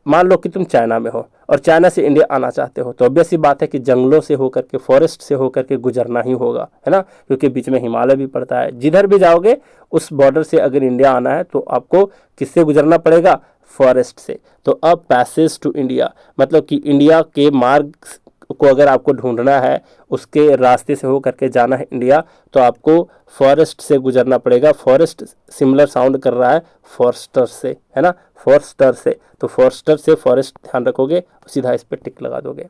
S1: मान लो कि तुम चाइना में हो और चाइना से इंडिया आना चाहते हो, तो ऑब्वियस सी बात है कि जंगलों से होकर के, फॉरेस्ट से होकर के गुजरना ही होगा, है ना, क्योंकि बीच में हिमालय भी पड़ता है। जिधर भी जाओगे उस बॉर्डर से अगर इंडिया आना है तो आपको किससे गुजरना पड़ेगा? फॉरेस्ट से। तो अब पैसेज टू इंडिया मतलब कि इंडिया के मार्ग को अगर आपको ढूंढना है, उसके रास्ते से हो करके जाना है इंडिया, तो आपको फॉरेस्ट से गुजरना पड़ेगा। फॉरेस्ट सिमिलर साउंड कर रहा है फॉरेस्टर से, है ना, फॉरेस्टर से। तो फॉरेस्टर से फॉरेस्ट ध्यान रखोगे, सीधा इस पर टिक लगा दोगे।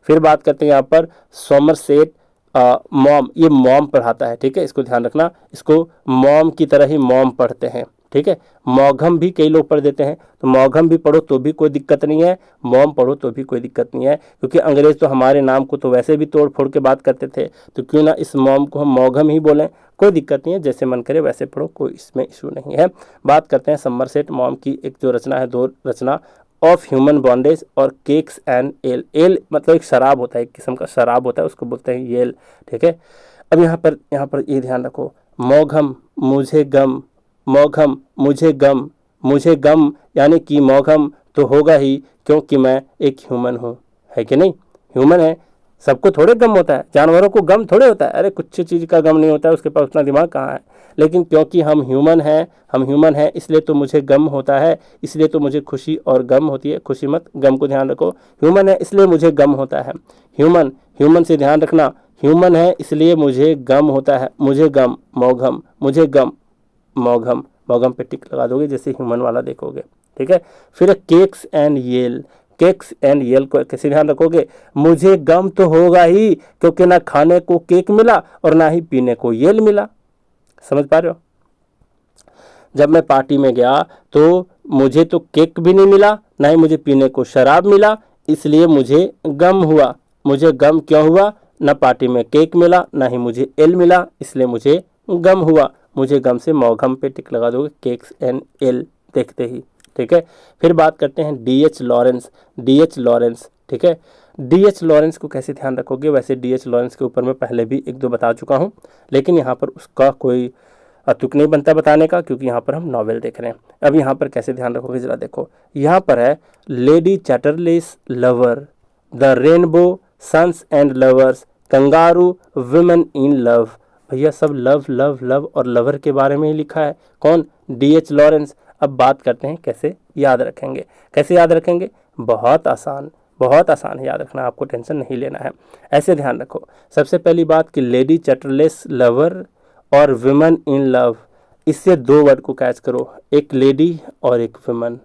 S1: फिर बात करते हैं यहाँ पर सोमरसेट मॉम। ये मॉम पढ़ाता है, ठीक है, इसको ध्यान रखना, इसको मॉम की तरह ही मॉम पढ़ते हैं। ठीक है, मौघम भी कई लोग पढ़ देते हैं, तो मौघम भी पढ़ो तो भी कोई दिक्कत नहीं है, मॉम पढ़ो तो भी कोई दिक्कत नहीं है, क्योंकि अंग्रेज तो हमारे नाम को तो वैसे भी तोड़ फोड़ के बात करते थे, तो क्यों ना इस मॉम को हम मौघम ही बोलें, कोई दिक्कत नहीं है, जैसे मन करे वैसे पढ़ो, कोई इसमें इशू नहीं है। बात करते हैं समरसेट मॉम की एक जो रचना है, दो रचना, ऑफ ह्यूमन बॉन्डेज और केक्स एंड एल। एल मतलब एक शराब होता है, एक किस्म का शराब होता है, उसको बोलते हैं येल। ठीक है, अब यहाँ पर ये ध्यान रखो, मौघम मुझे गम, मौघम मुझे गम, यानी कि मौघम तो होगा ही, क्योंकि मैं एक ह्यूमन हूँ, है कि नहीं। ह्यूमन है, सबको थोड़े गम होता है, जानवरों को गम थोड़े होता है, अरे कुछ चीज़ का गम नहीं होता है, उसके पास उतना दिमाग कहाँ है। लेकिन क्योंकि हम ह्यूमन हैं इसलिए तो मुझे गम होता है, इसलिए तो मुझे खुशी और गम होती है। खुशी मत, गम को ध्यान रखो। ह्यूमन है इसलिए मुझे गम होता है, ह्यूमन से ध्यान रखना, ह्यूमन है इसलिए मुझे गम होता है, मुझे गम मौघम, मुझे गम मौघम, मौघम पे टिक लगा दोगे जैसे ह्यूमन वाला देखोगे। ठीक है, फिर cakes and ale. Cakes and ale को कैसे ध्यान रखोगे? मुझे गम तो होगा ही, क्योंकि ना खाने को केक मिला और ना ही पीने को येल मिला। समझ पा रहे हो? जब मैं पार्टी में गया तो मुझे तो केक भी नहीं मिला, ना ही मुझे पीने को शराब मिला, इसलिए मुझे गम हुआ। मुझे गम क्यों हुआ? ना पार्टी में केक मिला, ना ही मुझे एल मिला, इसलिए मुझे गम हुआ। मुझे गम से मौघम पे टिक लगा दोगे केक्स एंड एल देखते ही। ठीक है, फिर बात करते हैं डी.एच. लॉरेंस। ठीक है, डी.एच. लॉरेंस को कैसे ध्यान रखोगे? वैसे डी.एच. लॉरेंस के ऊपर मैं पहले भी एक दो बता चुका हूँ, लेकिन यहाँ पर उसका कोई अतुक नहीं बनता बताने का, क्योंकि यहाँ पर हम नॉवेल देख रहे हैं। अब यहाँ पर कैसे ध्यान रखोगे जरा देखो, यहाँ पर है Lady Chatterley's lover, the rainbow, sons and lovers, kangaroo, women in love. भैया सब लव लव लव और लवर के बारे में ही लिखा है। कौन? डी.एच. लॉरेंस। अब बात करते हैं कैसे याद रखेंगे। कैसे याद रखेंगे? बहुत आसान है याद रखना, आपको टेंशन नहीं लेना है। ऐसे ध्यान रखो, सबसे पहली बात कि लेडी चैटरलेस लवर और विमेन इन लव, इससे दो वर्ड को कैच करो, एक लेडी और एक विमेन।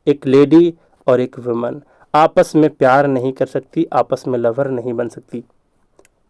S1: एक लेडी और एक विमेन आपस में प्यार नहीं कर सकती, आपस में लवर नहीं बन सकती।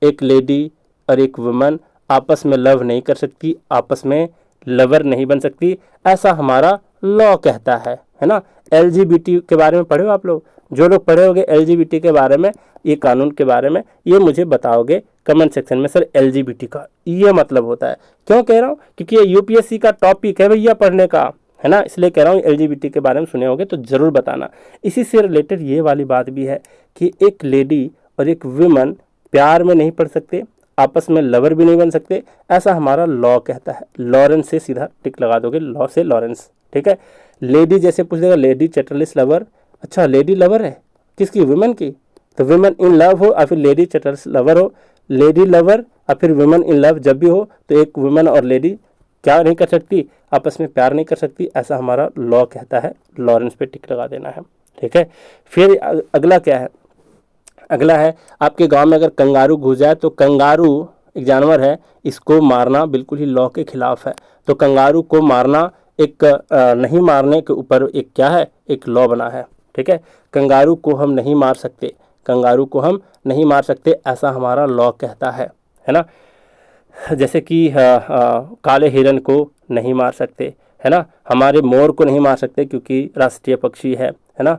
S1: एक लेडी और एक वुमन आपस में लव नहीं कर सकती, आपस में लवर नहीं बन सकती, ऐसा हमारा लॉ कहता है ना। LGBT के बारे में पढ़े हो आप लोग? जो लोग पढ़े होंगे LGBT के बारे में, ये कानून के बारे में, ये मुझे बताओगे कमेंट सेक्शन में, सर LGBT का ये मतलब होता है। क्यों कह रहा हूँ? क्योंकि ये UPSC का टॉपिक है भैया पढ़ने का, है ना, इसलिए कह रहा हूँ। LGBT के बारे में सुने होगे तो ज़रूर बताना। इसी से रिलेटेड ये वाली बात भी है कि एक लेडी और एक वुमन प्यार में नहीं पड़ सकते, आपस में लवर भी नहीं बन सकते, ऐसा हमारा लॉ कहता है। लॉरेंस से सीधा टिक लगा दोगे, लॉ से लॉरेंस, ठीक है। लेडी जैसे पूछ देगा, लेडी चैटरलेस लवर, अच्छा लेडी लवर है किसकी, वुमेन की, तो वुमेन इन लव हो या फिर लेडी चैटरलेस लवर हो, लेडी लवर या फिर वुमेन इन लव जब भी हो तो एक वुमेन और लेडी क्या नहीं कर सकती, आपस में प्यार नहीं कर सकती, ऐसा हमारा लॉ कहता है। लॉरेंस पे टिक लगा देना है, ठीक है। फिर अगला क्या है, अगला है आपके गांव में अगर कंगारू घुस जाए तो कंगारू एक जानवर है, इसको मारना बिल्कुल ही लॉ के खिलाफ है। तो कंगारू को मारना एक नहीं मारने के ऊपर एक क्या है, एक लॉ बना है, ठीक है। कंगारू को हम नहीं मार सकते, कंगारू को हम नहीं मार सकते, ऐसा हमारा लॉ कहता है ना। जैसे कि काले हिरन को नहीं मार सकते, है ना, हमारे मोर को नहीं मार सकते क्योंकि राष्ट्रीय पक्षी है ना।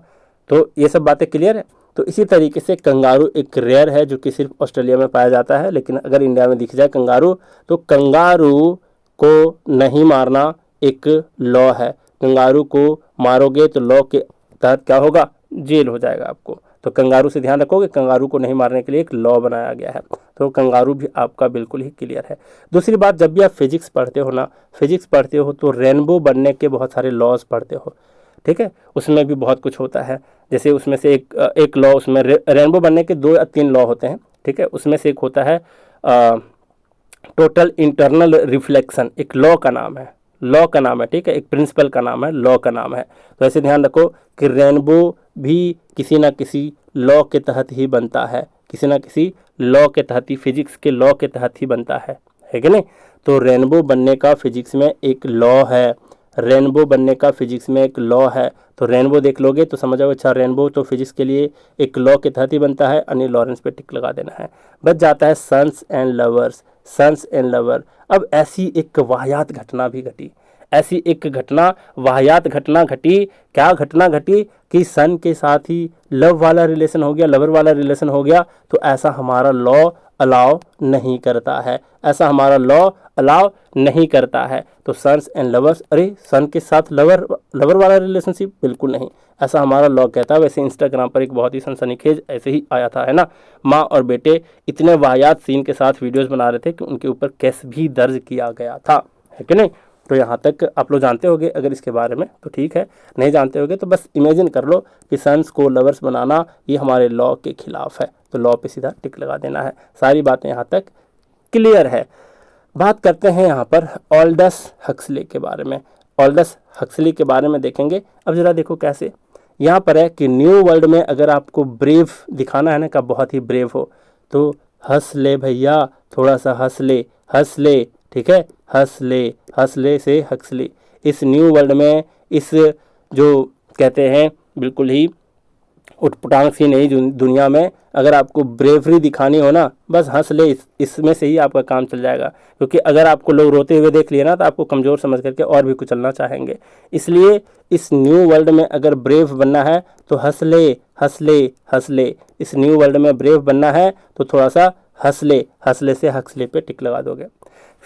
S1: तो ये सब बातें क्लियर है। तो इसी तरीके से कंगारू एक रेयर है जो कि सिर्फ ऑस्ट्रेलिया में पाया जाता है, लेकिन अगर इंडिया में दिख जाए कंगारू तो कंगारू को नहीं मारना एक लॉ है। कंगारू को मारोगे तो लॉ के तहत क्या होगा, जेल हो जाएगा आपको। तो कंगारू से ध्यान रखोगे, कंगारू को नहीं मारने के लिए एक लॉ बनाया गया है। तो कंगारू भी आपका बिल्कुल ही क्लियर है। दूसरी बात, जब भी आप फिजिक्स पढ़ते हो ना, फिजिक्स पढ़ते हो तो रेनबो बनने के बहुत सारे लॉज पढ़ते हो, ठीक है। उसमें भी बहुत कुछ होता है, जैसे उसमें से एक लॉ, उसमें रेनबो बनने के 2 या 3 लॉ होते हैं, ठीक है। उसमें से एक होता है टोटल इंटरनल रिफ्लेक्शन, एक लॉ का नाम है, लॉ का नाम है, ठीक है, एक प्रिंसिपल का नाम है, लॉ का नाम है। तो ऐसे ध्यान रखो कि रेनबो भी किसी ना किसी लॉ के तहत ही बनता है, किसी ना किसी लॉ के तहत ही, फिजिक्स के लॉ के तहत ही बनता है कि नहीं। तो रेनबो बनने का फिजिक्स में एक लॉ है, रेनबो बनने का फिजिक्स में एक लॉ है। तो रेनबो देख लोगे तो समझ आओ, अच्छा रेनबो तो फिजिक्स के लिए एक लॉ के तहत ही बनता है, अनिल लॉरेंस पे टिक लगा देना है। बच जाता है sons and lovers, sons and lover. अब ऐसी एक वाहियात घटना भी घटी, ऐसी एक घटना, वाहियात घटना घटी, क्या घटना घटी कि सन के साथ ही लव वाला रिलेशन हो गया, लवर वाला रिलेशन हो गया। तो ऐसा हमारा लॉ अलाउ नहीं करता है, ऐसा हमारा लॉ अलाउ नहीं करता है। तो सन्स एंड लवर्स, अरे सन के साथ लवर वाला रिलेशनशिप, बिल्कुल नहीं, ऐसा हमारा लॉ कहता है। वैसे इंस्टाग्राम पर एक बहुत ही सनसनीखेज ऐसे ही आया था, है ना, माँ और बेटे इतने वाहियात सीन के साथ वीडियोस बना रहे थे कि उनके ऊपर केस भी दर्ज किया गया था, है कि नहीं। तो यहाँ तक आप लोग जानते होंगे अगर इसके बारे में, तो ठीक है, नहीं जानते होंगे तो बस इमेजिन कर लो कि सन्स को लवर्स बनाना ये हमारे लॉ के खिलाफ है। तो लॉ पे सीधा टिक लगा देना है। सारी बातें यहाँ तक क्लियर है। बात करते हैं यहाँ पर ऑल्डस हक्सले के बारे में। ऑल्डस हक्सले के बारे में देखेंगे। अब जरा देखो कैसे, यहाँ पर है कि न्यू वर्ल्ड में अगर आपको ब्रेव दिखाना है ना, का बहुत ही ब्रेव हो, तो हंस ले भैया, थोड़ा सा हंस ले, हंस ले, ठीक है, हंस ले, हंस ले से हक्सले। इस न्यू वर्ल्ड में, इस जो कहते हैं बिल्कुल ही उटपटांग सी नई दुनिया में अगर आपको ब्रेवरी दिखानी हो ना, बस हंस ले, इसमें से ही आपका काम चल जाएगा। क्योंकि अगर आपको लोग रोते हुए देख लिए ना तो आपको कमज़ोर समझ करके और भी कुचलना चाहेंगे। इसलिए इस न्यू वर्ल्ड में अगर ब्रेव बनना है तो हंस ले, हंस ले, हंस ले। इस न्यू वर्ल्ड में ब्रेव बनना है तो थोड़ा सा हंस ले, हंस ले से हंसले पे टिक लगा दोगे।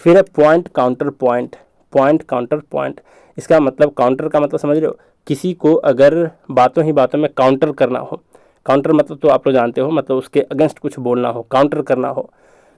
S1: फिर है point counter point, point counter point. इसका मतलब, काउंटर का मतलब समझ रहे हो, किसी को अगर बातों ही बातों में काउंटर करना हो, काउंटर मतलब तो आप लोग जानते हो, मतलब उसके अगेंस्ट कुछ बोलना हो, काउंटर करना हो।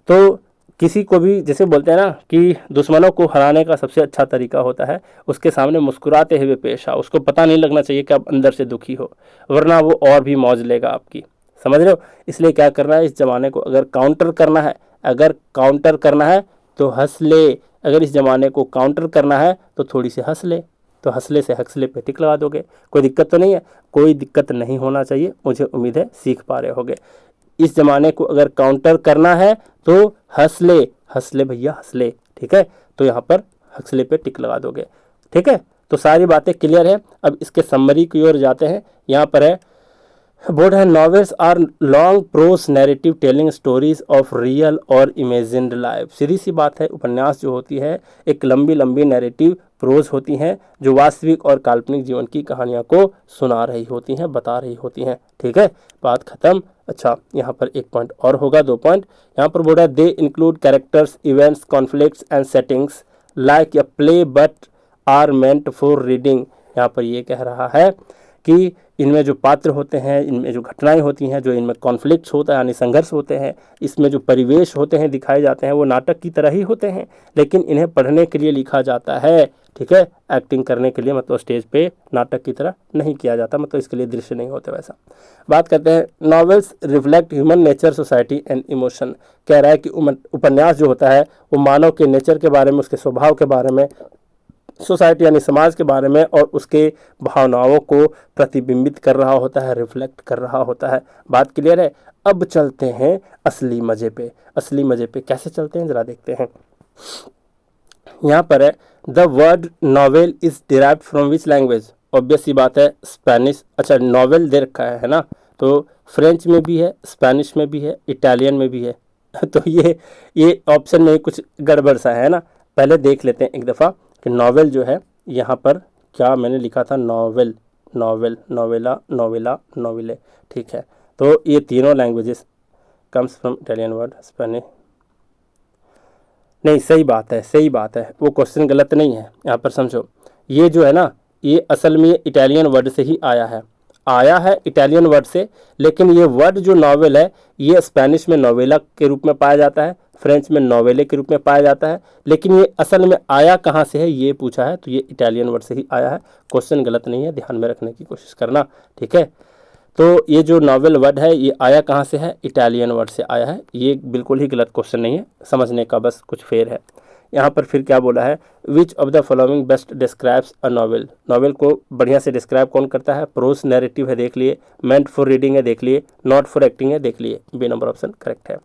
S1: तो किसी को भी जैसे बोलते हैं ना कि दुश्मनों को हराने का सबसे अच्छा तरीका होता है उसके सामने मुस्कुराते हुए पेश आओ। उसको पता नहीं लगना चाहिए कि आप अंदर से दुखी हो, वरना वो और भी मौज लेगा आपकी, समझ रहे हो। इसलिए क्या करना है, इस ज़माने को अगर काउंटर करना है, अगर काउंटर करना है तो हंस ले। अगर इस ज़माने को काउंटर करना है तो थोड़ी सी हंस ले। तो हंसले से हंसले पे टिक लगा दोगे। कोई दिक्कत तो नहीं है, कोई दिक्कत नहीं होना चाहिए, मुझे उम्मीद है सीख पा रहे होगे। इस ज़माने को अगर काउंटर करना है तो हंसले, हंसले भैया हंसले, ठीक है। तो यहाँ पर हंसले पे टिक लगा दोगे, ठीक है। तो सारी बातें क्लियर है। अब इसके समरी की ओर जाते हैं। यहाँ पर है बोर्ड है, novels are long prose narrative telling stories of real और इमेजिन्ड लाइफ। सीधी सी बात है, उपन्यास जो होती है एक लंबी लंबी नैरेटिव प्रोज होती हैं जो वास्तविक और काल्पनिक जीवन की कहानियों को सुना रही होती हैं, बता रही होती हैं, ठीक है, बात खत्म। अच्छा, यहाँ पर एक पॉइंट और होगा, 2 पॉइंट यहाँ पर बोर्ड है, they include characters, events, conflicts and settings like a play but are meant for reading. यहाँ पर ये कह रहा है कि इनमें जो पात्र होते हैं, इनमें जो घटनाएं होती हैं, जो इनमें कॉन्फ्लिक्ट्स होता है यानी संघर्ष होते हैं, इसमें जो परिवेश होते हैं दिखाए जाते हैं वो नाटक की तरह ही होते हैं, लेकिन इन्हें पढ़ने के लिए लिखा जाता है। ठीक है, एक्टिंग करने के लिए मतलब स्टेज पे नाटक की तरह नहीं किया जाता, मतलब इसके लिए दृश्य नहीं होते वैसा। बात करते हैं novels reflect human nature, society and emotion. कह रहा है कि उपन्यास जो होता है वो मानव के नेचर के बारे में, उसके स्वभाव के बारे में, सोसाइटी यानी समाज के बारे में और उसके भावनाओं को प्रतिबिंबित कर रहा होता है, रिफ्लेक्ट कर रहा होता है। बात क्लियर है। अब चलते हैं असली मजे पे। असली मजे पे कैसे चलते हैं जरा देखते हैं। यहाँ पर है the word novel is derived from which language. Obvious सी बात है स्पेनिश। अच्छा, नॉवेल दे रखा है ना, तो फ्रेंच में भी है, स्पेनिश में भी है, इटालियन में भी है। तो ये ऑप्शन में कुछ गड़बड़ सा है ना। पहले देख लेते हैं एक दफ़ा कि नॉवेल जो है यहाँ पर क्या मैंने लिखा था, नॉवेल, नॉवेल, नोवेला, नोवेला, नोवेले। ठीक है, तो ये तीनों languages comes from Italian word, Spanish. नहीं, सही बात है, सही बात है, वो क्वेश्चन गलत नहीं है। यहाँ पर समझो, ये जो है ना, ये असल में इटालियन वर्ड से ही आया है इटालियन वर्ड से, लेकिन ये वर्ड जो नॉवेल है ये स्पेनिश में नोवेला के रूप में पाया जाता है, फ्रेंच में नोवेले के रूप में पाया जाता है, लेकिन ये असल में आया कहाँ से है ये पूछा है, तो ये इटालियन वर्ड से ही आया है। क्वेश्चन गलत नहीं है, ध्यान में रखने की कोशिश करना। ठीक है, तो ये जो नॉवेल वर्ड है ये आया कहाँ से है, इटालियन वर्ड से आया है। ये बिल्कुल ही गलत क्वेश्चन नहीं है, समझने का बस कुछ फेर है। यहाँ पर फिर क्या बोला है, विच of the following best describes a novel. Novel को बढ़िया से डिस्क्राइब कौन करता है, प्रोज नैरेटिव है देख लिए, मेंट फॉर रीडिंग है देख लिए, नॉट फॉर एक्टिंग है देख लिए। बी नंबर ऑप्शन करेक्ट है,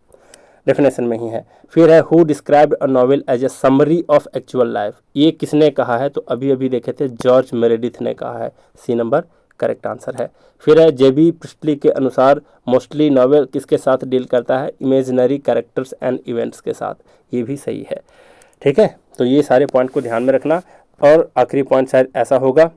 S1: डेफिनेशन में ही है। फिर है who described a novel as a summary of actual life. ये किसने कहा है, तो अभी अभी देखे थे जॉर्ज मेरेडिथ ने कहा है। सी नंबर करेक्ट आंसर है। फिर है जेबी प्रिस्टली के अनुसार मोस्टली नॉवेल किसके साथ डील करता है, इमेजिनरी कैरेक्टर्स एंड इवेंट्स के साथ। ये भी सही है। ठीक है, तो ये सारे पॉइंट को ध्यान में रखना। और आखिरी पॉइंट शायद ऐसा होगा,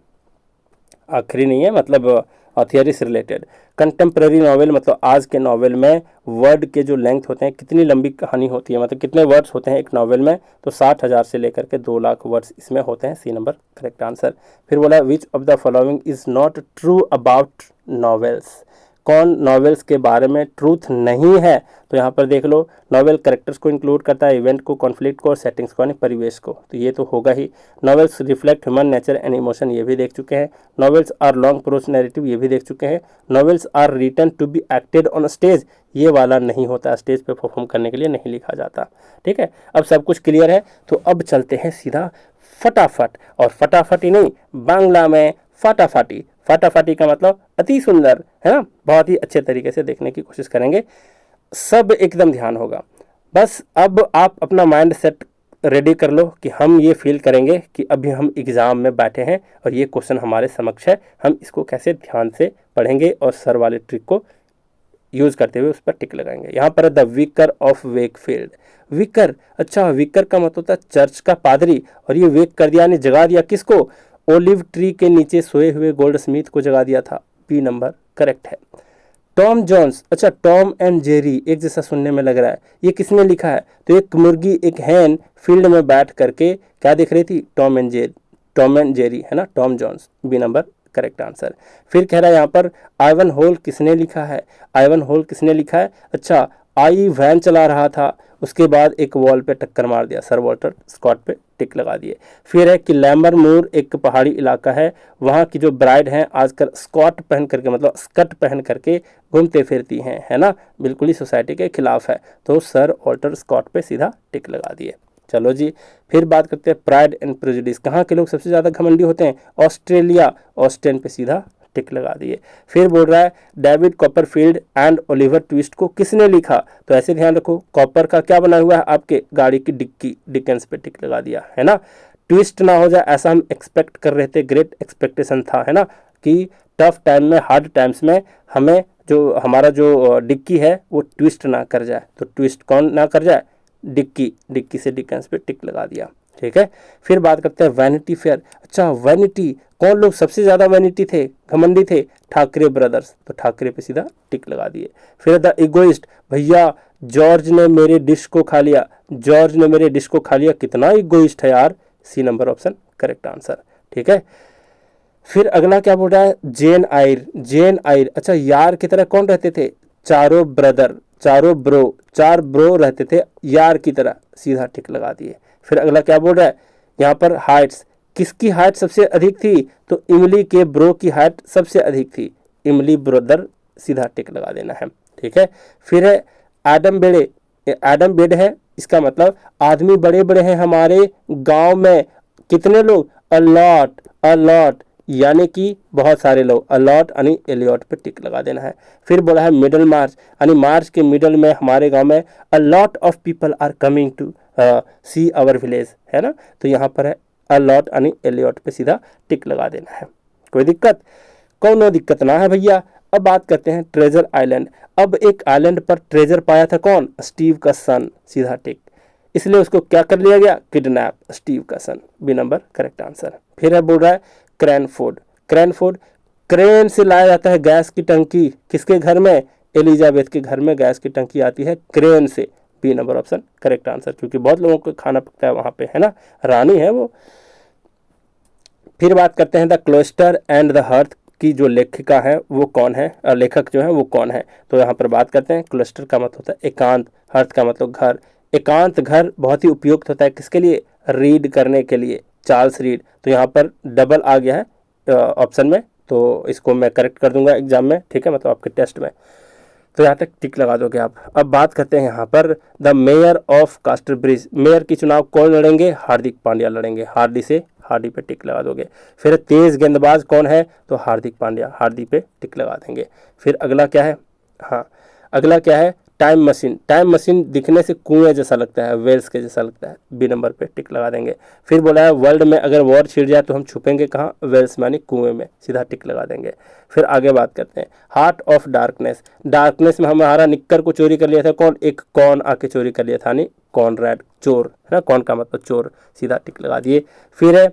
S1: आखिरी नहीं है मतलब थियरी से रिलेटेड। कंटेम्प्रेरी नॉवेल मतलब आज के नॉवेल में वर्ड के जो लेंथ होते हैं, कितनी लंबी कहानी होती है, मतलब कितने वर्ड्स होते हैं एक नॉवेल में, तो 60,000 से लेकर के 2 लाख वर्ड्स इसमें होते हैं। C number correct answer. फिर बोला which of the following is not true about novels. कौन नॉवेल्स के बारे में ट्रूथ नहीं है, तो यहाँ पर देख लो, नॉवेल कैरेक्टर्स को इंक्लूड करता है, इवेंट को, कॉन्फ्लिक्ट को और सेटिंग्स को यानी परिवेश को, तो ये तो होगा ही। Novels reflect human nature and emotion, ये भी देख चुके हैं। Novels are long prose narrative, ये भी देख चुके हैं। Novels are written to be acted on stage, ये वाला नहीं होता, स्टेज पे परफॉर्म करने के लिए नहीं लिखा जाता। ठीक है, अब सब कुछ क्लियर है, तो अब चलते हैं सीधा फटाफट, और फटाफट ही नहीं, बांग्ला में फटाफटी। फटाफटी का मतलब अति सुंदर है ना, बहुत ही अच्छे तरीके से देखने की कोशिश करेंगे, सब एकदम ध्यान होगा। बस अब आप अपना माइंड सेट रेडी कर लो कि हम ये फील करेंगे कि अभी हम एग्ज़ाम में बैठे हैं और ये क्वेश्चन हमारे समक्ष है, हम इसको कैसे ध्यान से पढ़ेंगे और सर वाले ट्रिक को यूज़ करते हुए उस पर टिक लगाएंगे। यहाँ पर the vicar of Wakefield. Vicar, अच्छा विकर का मतलब होता है चर्च का पादरी, और ये वेक कर दिया यानी जगा दिया किसको, ओलिव ट्री के नीचे सोए हुए गोल्ड स्मिथ को जगा दिया था। बी नंबर करेक्ट है। टॉम जोन्स, अच्छा टॉम एंड जेरी एक जैसा सुनने में लग रहा है, ये किसने लिखा है, तो एक मुर्गी एक हैन फील्ड में बैठ करके क्या देख रही थी, टॉम एंड जेरी है ना, Tom Jones. B number correct answer. फिर कह रहा है यहाँ पर आइवन होल किसने लिखा है, आइवन होल किसने लिखा है, अच्छा आई वैन चला रहा था, उसके बाद एक वॉल पे टक्कर मार दिया, सर वॉल्टर स्कॉट पे टिक लगा दिए। फिर है कि लैम्बर मूर एक पहाड़ी इलाका है, वहाँ की जो ब्राइड हैं आजकल स्कॉट पहन करके मतलब स्कर्ट पहन करके घूमते फिरती हैं, है ना, बिल्कुल ही सोसाइटी के खिलाफ है, तो सर वॉल्टर स्कॉट पे सीधा टिक लगा दिए। चलो जी, फिर बात करते हैं प्राइड एंड प्रेजुडिस, कहाँ के लोग सबसे ज़्यादा घमंडी होते हैं, ऑस्ट्रेलिया, ऑस्ट्रेन पे सीधा टिक लगा दिए। फिर बोल रहा है David Copperfield and Oliver twist को किसने लिखा, तो ऐसे ध्यान रखो कॉपर का क्या बना हुआ है आपके गाड़ी की डिक्की, डिकेंस पे टिक लगा दिया है ना, ट्विस्ट ना हो जाए ऐसा हम एक्सपेक्ट कर रहे थे, ग्रेट एक्सपेक्टेशन था है ना, कि टफ टाइम में हार्ड टाइम्स में हमें जो हमारा जो डिक्की है वो ट्विस्ट ना कर जाए, तो ट्विस्ट कौन ना कर जाए, डिक्की से डिकेंस पे टिक लगा दिया। ठीक है, फिर बात करते हैं वैनिटी फेयर। अच्छा वैनिटी, कौन लोग सबसे ज़्यादा वैनिटी थे, घमंडी थे, ठाकरे ब्रदर्स, तो ठाकरे पे सीधा टिक लगा दिए। फिर द इगोइस्ट, भैया जॉर्ज ने मेरे डिश को खा लिया, जॉर्ज ने मेरे डिश को खा लिया, कितना इगोइस्ट है यार। C number option correct answer. ठीक है, फिर अगला क्या बोल रहा है, जेन आयर, जेन आयर, अच्छा यार की तरह कौन रहते थे, चारों ब्रदर, चारों ब्रो, चार ब्रो रहते थे यार की तरह, सीधा टिक लगा दिए। फिर अगला क्या बोल रहा है, यहाँ पर हाइट्स, किसकी हाइट सबसे अधिक थी, तो इमली के ब्रो की हाइट सबसे अधिक थी, इमली ब्रदर, सीधा टिक लगा देना है, ठीक है। फिर है एडम बेड़े, एडम बेड है, इसका मतलब आदमी बड़े बड़े हैं हमारे गांव में, कितने लोग, अलॉट, अलॉट यानी कि बहुत सारे लोग, अलॉट यानी एलियट पे टिक लगा देना है। फिर बोला है मिडल मार्च, यानी मार्च के मिडल में हमारे गांव में a lot of people are coming to see our village, है ना, तो यहाँ पर है अलॉट यानी एलियट पे सीधा टिक लगा देना है। कोई दिक्कत, कौन दिक्कत ना है भैया। अब बात करते हैं ट्रेजर आइलैंड। अब एक आइलैंड पर ट्रेजर पाया था कौन, स्टीव का सन, सीधा टिक, इसलिए उसको क्या कर लिया गया, किडनैप, स्टीव का सन, बी नंबर करेक्ट आंसर। फिर है बोल रहा है क्रैनफोर्ड, क्रैनफोर्ड, क्रेन से लाया जाता है गैस की टंकी, किसके घर में, एलिजाबेथ के घर में गैस की टंकी आती है क्रेन से, B number option correct answer, क्योंकि बहुत लोगों को खाना पकता है वहां पे, है ना, रानी है वो। फिर बात करते हैं द क्लोस्टर एंड द हर्थ की जो लेखिका है वो कौन है, लेखक जो है वो कौन है, तो यहाँ पर बात करते हैं क्लस्टर का मतलब होता है एकांत, हर्थ का मतलब घर, एकांत घर बहुत ही उपयुक्त होता है किसके लिए, रीड करने के लिए, चार्ल्स रीड, तो यहाँ पर डबल आ गया है ऑप्शन में, तो इसको मैं करेक्ट कर दूंगा एग्जाम में, ठीक है, मतलब आपके टेस्ट में, तो यहाँ तक टिक लगा दोगे आप। अब बात करते हैं यहाँ पर the Mayor of Casterbridge, mayor की चुनाव कौन लड़ेंगे, हार्दिक पांड्या लड़ेंगे, हार्दी से हार्दी पे टिक लगा दोगे। फिर तेज गेंदबाज कौन है, तो हार्दिक पांड्या, हार्दी पे टिक लगा देंगे। फिर अगला क्या है, हाँ अगला क्या है, टाइम मशीन, टाइम मशीन दिखने से कुएं जैसा लगता है, वेल्स के जैसा लगता है, बी नंबर पे टिक लगा देंगे। फिर बोला है वर्ल्ड में अगर वॉर छिड़ जाए तो हम छुपेंगे कहाँ, वेल्स मानी कुएं में, सीधा टिक लगा देंगे। फिर आगे बात करते हैं हार्ट ऑफ डार्कनेस, डार्कनेस में हमारा निक्कर को चोरी कर लिया था कौन, एक कौन आके चोरी कर लिया था, यानी कॉनरैड, चोर, है ना, कौन का मतलब चोर, सीधा टिक लगा दिए। फिर है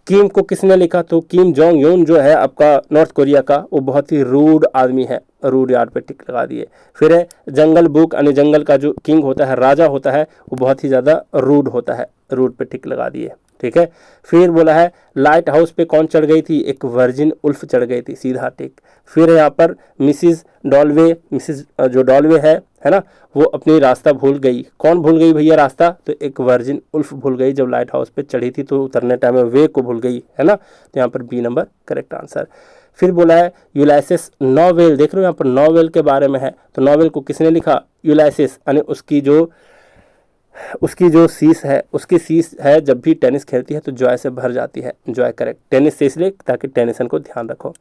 S1: किम को किसने लिखा, तो किम जोंग यून जो है आपका नॉर्थ कोरिया का, वो बहुत ही रूड आदमी है, रूड यार्ड पे टिक लगा दिए। फिर है जंगल बुक, यानी जंगल का जो किंग होता है, राजा होता है, वो बहुत ही ज़्यादा रूड होता है, रूड पे टिक लगा दिए, ठीक है। फिर बोला है लाइट हाउस पे कौन चढ़ गई थी, एक वर्जिन उल्फ चढ़ गई थी, सीधा टिक। फिर यहाँ पर मिसिज डॉलवे, मिसिज जो डॉलवे है ना, वो अपनी रास्ता भूल गई, कौन भूल गई भैया रास्ता, तो एक वर्जिन उल्फ भूल गई, जब लाइट हाउस पे चढ़ी थी तो उतरने टाइम में वे को भूल गई, है ना, तो यहाँ पर बी नंबर करेक्ट आंसर। फिर बोला है यूलाइसिस नॉवेल, देख रहे हो यहाँ पर नॉवेल के बारे में है, तो नॉवेल को किसने लिखा, यूलाइसिस, यानी उसकी जो सीस है, उसकी सीस है जब भी टेनिस खेलती है तो जॉय से भर जाती है, जॉय करेक्ट, टेनिस से इसलिए ताकि टेनिसन को ध्यान रखो।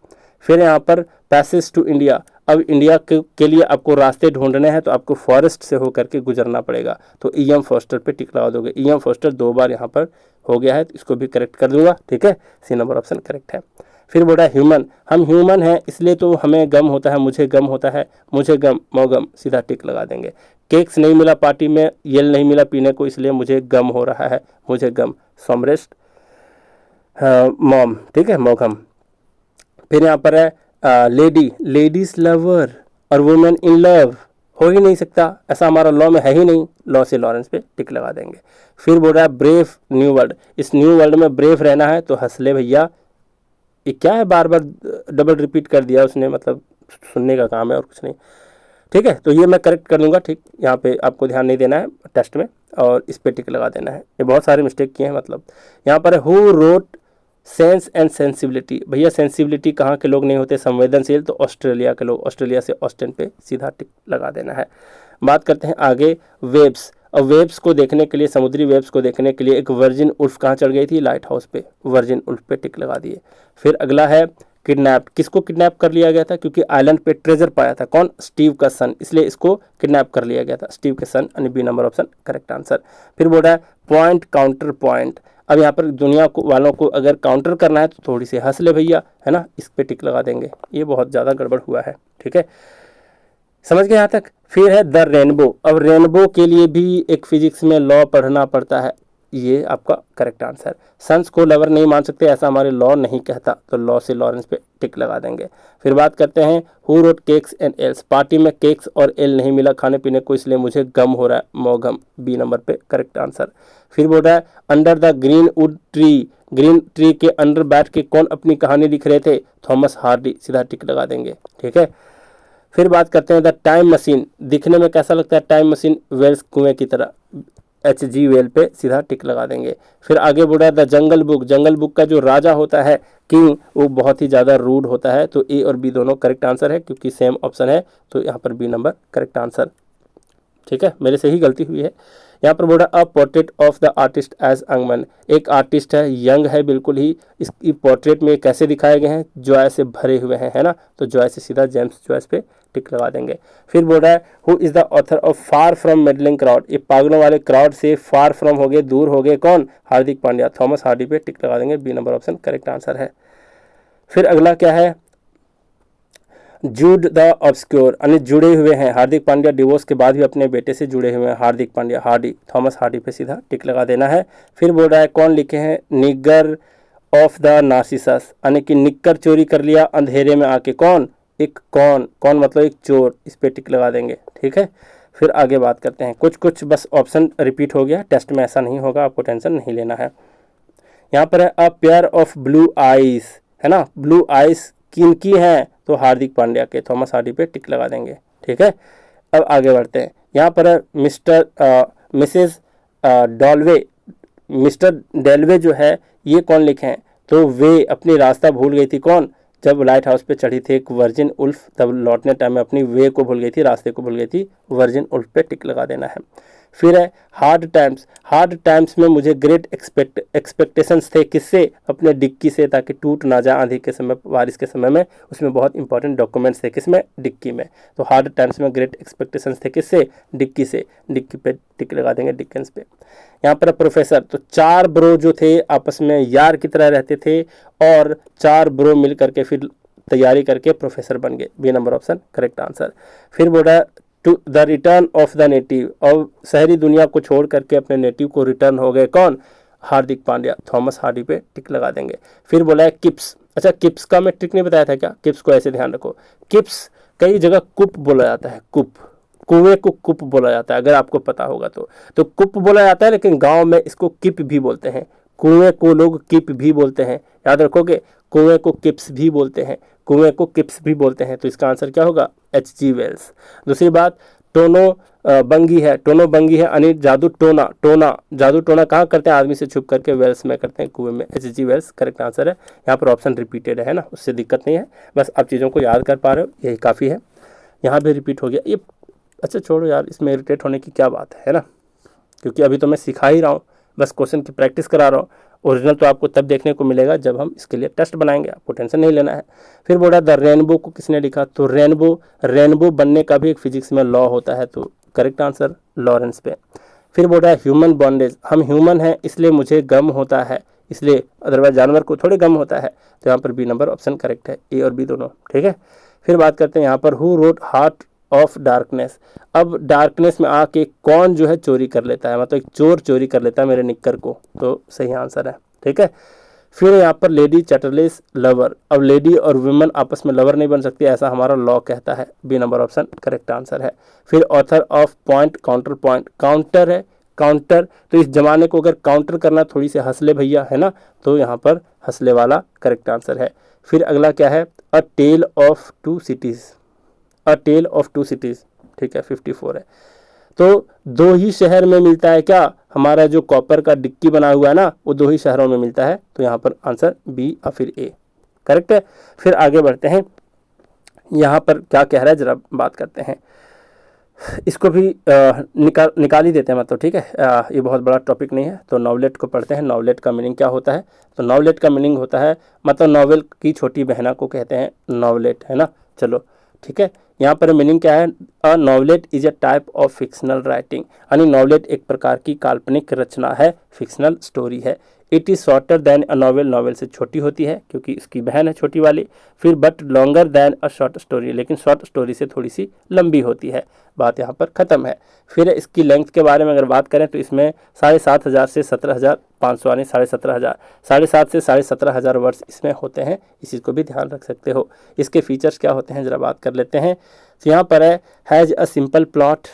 S1: फिर यहाँ पर पैसेज टू इंडिया, अब इंडिया के लिए आपको रास्ते ढूंढने हैं तो आपको फॉरेस्ट से होकर के गुजरना पड़ेगा, तो ई.एम. फोस्टर पे टिक लगा दोगे, ई.एम. फोस्टर 2 बार यहाँ पर हो गया है, तो इसको भी करेक्ट कर दूंगा, ठीक है, सी नंबर ऑप्शन करेक्ट है। फिर बोला ह्यूमन, हम ह्यूमन हैं इसलिए तो हमें गम होता है, मुझे गम होता है, मुझे गम, मोगम, सीधा टिक लगा देंगे। केक्स नहीं मिला पार्टी में, येल नहीं मिला पीने को इसलिए मुझे गम हो रहा है, मुझे गम, सोमरेस्ट, मॉम, ठीक है, मोगम। फिर यहाँ पर है लेडी, लेडीज लवर और वुमेन इन लव, हो ही नहीं सकता, ऐसा हमारा लॉ में है ही नहीं, लॉ से लॉरेंस पे टिक लगा देंगे। फिर बोल रहा है ब्रेव न्यू वर्ल्ड, इस न्यू वर्ल्ड में ब्रेव रहना है तो हंसले भैया, ये क्या है, बार बार डबल रिपीट कर दिया उसने, मतलब सुनने का काम है और कुछ नहीं, ठीक है, तो ये मैं करेक्ट कर दूंगा, ठीक, यहाँ पे आपको ध्यान नहीं देना है टेस्ट में, और इस पे टिक लगा देना है, ये बहुत सारे मिस्टेक किए हैं, मतलब यहाँ पर है who wrote sense and sensibility, भैया सेंसिबिलिटी कहाँ के लोग नहीं होते, संवेदनशील, तो ऑस्ट्रेलिया के लोग, ऑस्ट्रेलिया से ऑस्टिन पे सीधा टिक लगा देना है। बात करते हैं आगे वेब्स, और वेब्स को देखने के लिए, समुद्री वेब्स को देखने के लिए एक वर्जिन उल्फ कहाँ चढ़ गई थी, लाइट हाउस पे, वर्जिन उल्फ पे टिक लगा दिए। फिर अगला है किडनैप, किसको किडनैप कर लिया गया था, क्योंकि आइलैंड पे ट्रेजर पाया था कौन, स्टीव का सन, इसलिए इसको किडनैप कर लिया गया था, स्टीव के सन, यानी B number option correct answer. फिर बोल रहा है पॉइंट काउंटर पॉइंट, अब यहाँ पर दुनिया को वालों को अगर काउंटर करना है तो थोड़ी सी हंस ले भैया, है ना, इस पे टिक लगा देंगे, ये बहुत ज़्यादा गड़बड़ हुआ है, ठीक है, समझ गए यहाँ तक। फिर है द रेनबो, अब रेनबो के लिए भी एक फिजिक्स में लॉ पढ़ना पड़ता है, ये आपका करेक्ट आंसर। सन्स को लवर नहीं मान सकते ऐसा हमारे लॉ नहीं कहता, तो लॉ से लॉरेंस पे टिक लगा देंगे। फिर बात करते हैं who wrote cakes and else, party में केक्स और एल नहीं मिला खाने पीने को इसलिए मुझे गम हो रहा है, मोगम, बी नंबर पे करेक्ट आंसर। फिर बोल रहा है under the green wood tree green tree के अंडर बैठ के कौन अपनी कहानी लिख रहे थे? थॉमस हार्डी, सीधा टिक लगा देंगे। ठीक है, फिर बात करते हैं द टाइम मशीन, दिखने में कैसा लगता है टाइम मशीन? वेल्स कुएं की तरह, H.G. वेल पे सीधा टिक लगा देंगे। फिर आगे बढ़ा the jungle book, jungle book का जो राजा होता है किंग, वो बहुत ही ज़्यादा रूड होता है, तो ए और बी दोनों करेक्ट आंसर है क्योंकि सेम ऑप्शन है, तो यहाँ पर बी नंबर करेक्ट आंसर। ठीक है, मेरे से ही गलती हुई है। यहाँ पर बोला a portrait of the artist as young man, एक आर्टिस्ट है, यंग है बिल्कुल ही, इसकी पोर्ट्रेट में कैसे दिखाए गए हैं? जॉय से भरे हुए हैं, है ना, तो जॉय से सीधा जेम्स जॉयस पे टिक लगा देंगे। फिर बोल रहा है who is the author of far from meddling crowd, ये पागलों वाले क्राउड से फार फ्रॉम हो गए, दूर हो गए, कौन? हार्दिक पांड्या, थॉमस हार्डी पे टिक लगा देंगे, B number option correct answer है। फिर अगला क्या है? जूड द ऑब्सक्योर, यानी जुड़े हुए हैं, हार्दिक पांड्या डिवोर्स के बाद भी अपने बेटे से जुड़े हुए हैं, Hardik Pandya, Hardy, Thomas Hardy पे सीधा टिक लगा देना है। फिर बोल रहा है कौन लिखे हैं निगर ऑफ द नार्सिसस, यानी कि निक्कर चोरी कर लिया अंधेरे में आके, कौन? एक कौन, कौन मतलब एक चोर, इस पे टिक लगा देंगे। ठीक है, फिर आगे बात करते हैं, कुछ कुछ बस ऑप्शन रिपीट हो गया, टेस्ट में ऐसा नहीं होगा, आपको टेंशन नहीं लेना है। यहाँ पर है a pair of blue eyes, है ना, ब्लू आइज किनकी हैं? तो हार्दिक पांड्या के, थॉमस हार्डी पे टिक लगा देंगे। ठीक है, अब आगे बढ़ते हैं। यहाँ पर है मिसेस डॉलवे, मिस्टर डेलवे जो है ये कौन लिखे हैं? तो वे अपनी रास्ता भूल गई थी, कौन? जब लाइट हाउस पे चढ़ी थी एक वर्जिन उल्फ, तब लौटने टाइम में अपनी वे को भूल गई थी, रास्ते को भूल गई थी, वर्जिन उल्फ पे टिक लगा देना है। फिर है हार्ड टाइम्स, हार्ड टाइम्स में मुझे ग्रेट एक्सपेक्टेशंस थे, किससे? अपने डिक्की से, ताकि टूट ना जाए आंधी के समय, बारिश के समय में, उसमें बहुत इंपॉर्टेंट डॉक्यूमेंट्स थे, किसमें? डिक्की में, तो हार्ड टाइम्स में ग्रेट एक्सपेक्टेशंस थे, किससे? डिक्की से, डिक्की पे टिक लगा देंगे, डिकेंस पे। यहाँ पर प्रोफेसर, तो चार ब्रो जो थे आपस में यार की तरह रहते थे, और चार ब्रो मिल करके फिर तैयारी करके प्रोफेसर बन गए, B number option correct answer. फिर बोला to the return of the native, और शहरी दुनिया को छोड़ करके अपने नेटिव को रिटर्न हो गए, कौन? हार्दिक पांड्या, थॉमस हार्डी पे टिक लगा देंगे। फिर बोला है किप्स, अच्छा किप्स का मैं ट्रिक नहीं बताया था क्या? किप्स को ऐसे ध्यान रखो, किप्स कई जगह कुप बोला जाता है, कुप, कुएं को कुप बोला जाता है, अगर आपको पता होगा तो कुप बोला जाता है, लेकिन गांव में इसको किप भी बोलते हैं, कुएं को लोग किप भी बोलते हैं, याद रखोगे, कुएं को किप्स भी बोलते हैं, कुएं को किप्स भी बोलते हैं, तो इसका आंसर क्या होगा? H.G. वेल्स। दूसरी बात, टोनो बंगी है, टोनो बंगी है, यानी जादू टोना, टोना जादू टोना कहाँ करते हैं? आदमी से छुप करके, वेल्स में करते हैं, कुएं में, H.G. वेल्स करेक्ट आंसर है। यहाँ पर ऑप्शन रिपीटेड है ना, उससे दिक्कत नहीं है, बस आप चीज़ों को याद कर पा रहे हो, यही काफ़ी है। यहाँ भी रिपीट हो गया ये, अच्छा छोड़ो यार, इसमें इरिटेट होने की क्या बात है ना, क्योंकि अभी तो मैं सिखा ही रहा हूँ, बस क्वेश्चन की प्रैक्टिस करा रहा हूँ, ओरिजिनल तो आपको तब देखने को मिलेगा जब हम इसके लिए टेस्ट बनाएंगे, आपको टेंशन नहीं लेना है। फिर बोला द रेनबो को किसने लिखा? तो रेनबो, रेनबो बनने का भी एक फिजिक्स में लॉ होता है, तो करेक्ट आंसर लॉरेंस पे। फिर बोला ह्यूमन बॉन्डेज, हम ह्यूमन हैं इसलिए मुझे गम होता है, इसलिए, अदरवाइज जानवर को थोड़े गम होता है, तो यहाँ पर बी नंबर ऑप्शन करेक्ट है, ए और बी दोनों। ठीक है, फिर बात करते हैं यहाँ पर who wrote heart of darkness, अब डार्कनेस में आके कौन जो है चोरी कर लेता है, मतलब एक चोर चोरी कर लेता है मेरे निक्कर को, तो सही आंसर है। ठीक है, फिर यहाँ पर लेडी चैटरलेस लवर, अब लेडी और वुमेन आपस में लवर नहीं बन सकती, ऐसा हमारा लॉ कहता है, B number option correct answer है। फिर author of point counter point, counter है, काउंटर, तो इस जमाने को अगर काउंटर करना थोड़ी से हंसले भैया, है ना, तो यहाँ पर हंसले वाला करेक्ट आंसर है। फिर अगला क्या है? A tale of two cities, a tale of two cities, ठीक है, 54 है, तो दो ही शहर में मिलता है क्या? हमारा जो कॉपर का डिक्की बना हुआ है ना, वो दो ही शहरों में मिलता है, तो यहाँ पर आंसर बी और फिर ए करेक्ट है। फिर आगे बढ़ते हैं, यहाँ पर क्या कह रहा है जरा बात करते हैं, इसको भी निकाल ही देते हैं मतलब, ठीक है, ये बहुत बड़ा टॉपिक नहीं है, तो नॉवलेट को पढ़ते हैं। नॉवलेट का मीनिंग क्या होता है? तो नॉवलेट का मीनिंग होता है, मतलब नॉवेल की छोटी बहना को कहते हैं नॉवलेट, है ना, चलो ठीक है। यहाँ पर मीनिंग क्या है? A novelette is a type of fictional writing, यानी नॉवलेट एक प्रकार की काल्पनिक रचना है, फिक्शनल स्टोरी है। It is shorter than a novel, novel से छोटी होती है क्योंकि इसकी बहन है छोटी वाली। फिर but longer then a short story, लेकिन शॉर्ट स्टोरी से थोड़ी सी लंबी होती है। बात यहाँ पर ख़त्म है। फिर इसकी लेंथ के बारे में अगर बात करें तो इसमें 7,500 से 17,500, यानी 17,500, 7.5 से 17,500 वर्ड्स इसमें होते हैं, इस चीज़ को भी ध्यान रख सकते हो। इसके फीचर्स क्या होते हैं ज़रा बात कर लेते हैं। तो यहाँ पर है has a simple plot,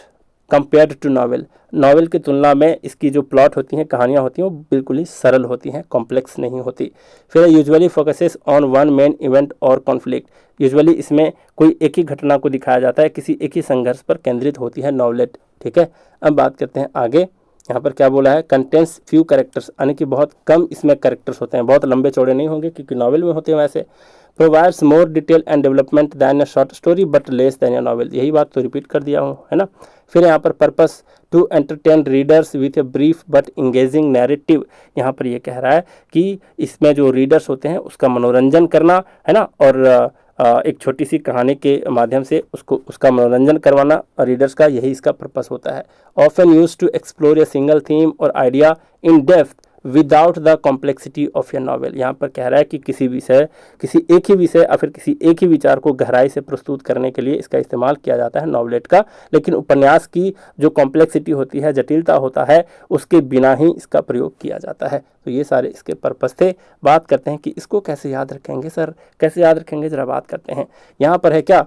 S1: compared to novel, novel की तुलना में इसकी जो प्लॉट होती हैं, कहानियाँ होती हैं, वो बिल्कुल ही सरल होती हैं, कॉम्प्लेक्स नहीं होती। फिर usually focuses on one main event और कॉन्फ्लिक्ट, यूजुअली इसमें कोई एक ही घटना को दिखाया जाता है, किसी एक ही संघर्ष पर केंद्रित होती है नॉवेलेट। ठीक है, अब बात करते हैं आगे। यहाँ पर क्या बोला है, कंटेंट्स फ्यू कैरेक्टर्स, यानी कि बहुत कम इसमें कैरेक्टर्स होते हैं, बहुत लंबे चौड़े नहीं होंगे क्योंकि नॉवेल में होते हैं वैसे। Provides more detail and development than a short story but less than a novel, यही बात तो रिपीट कर दिया हूँ, है ना। फिर यहाँ पर purpose to entertain readers with a brief but engaging narrative, यहाँ पर ये कह रहा है कि इसमें जो रीडर्स होते हैं उसका मनोरंजन करना, है ना, और एक छोटी सी कहानी के माध्यम से उसका मनोरंजन करवाना रीडर्स का, यही इसका पर्पस होता है। Often use to explore a single theme और idea in depth without the complexity of a novel, यहाँ पर कह रहा है कि किसी एक ही विषय या फिर किसी एक ही विचार को गहराई से प्रस्तुत करने के लिए इसका इस्तेमाल किया जाता है नॉवेलेट का, लेकिन उपन्यास की जो कॉम्प्लेक्सिटी होती है, जटिलता होता है, उसके बिना ही इसका प्रयोग किया जाता है। तो ये सारे इसके पर्पस थे। बात करते हैं कि इसको कैसे याद रखेंगे सर, कैसे याद रखेंगे, जरा बात करते हैं। यहाँ पर है क्या,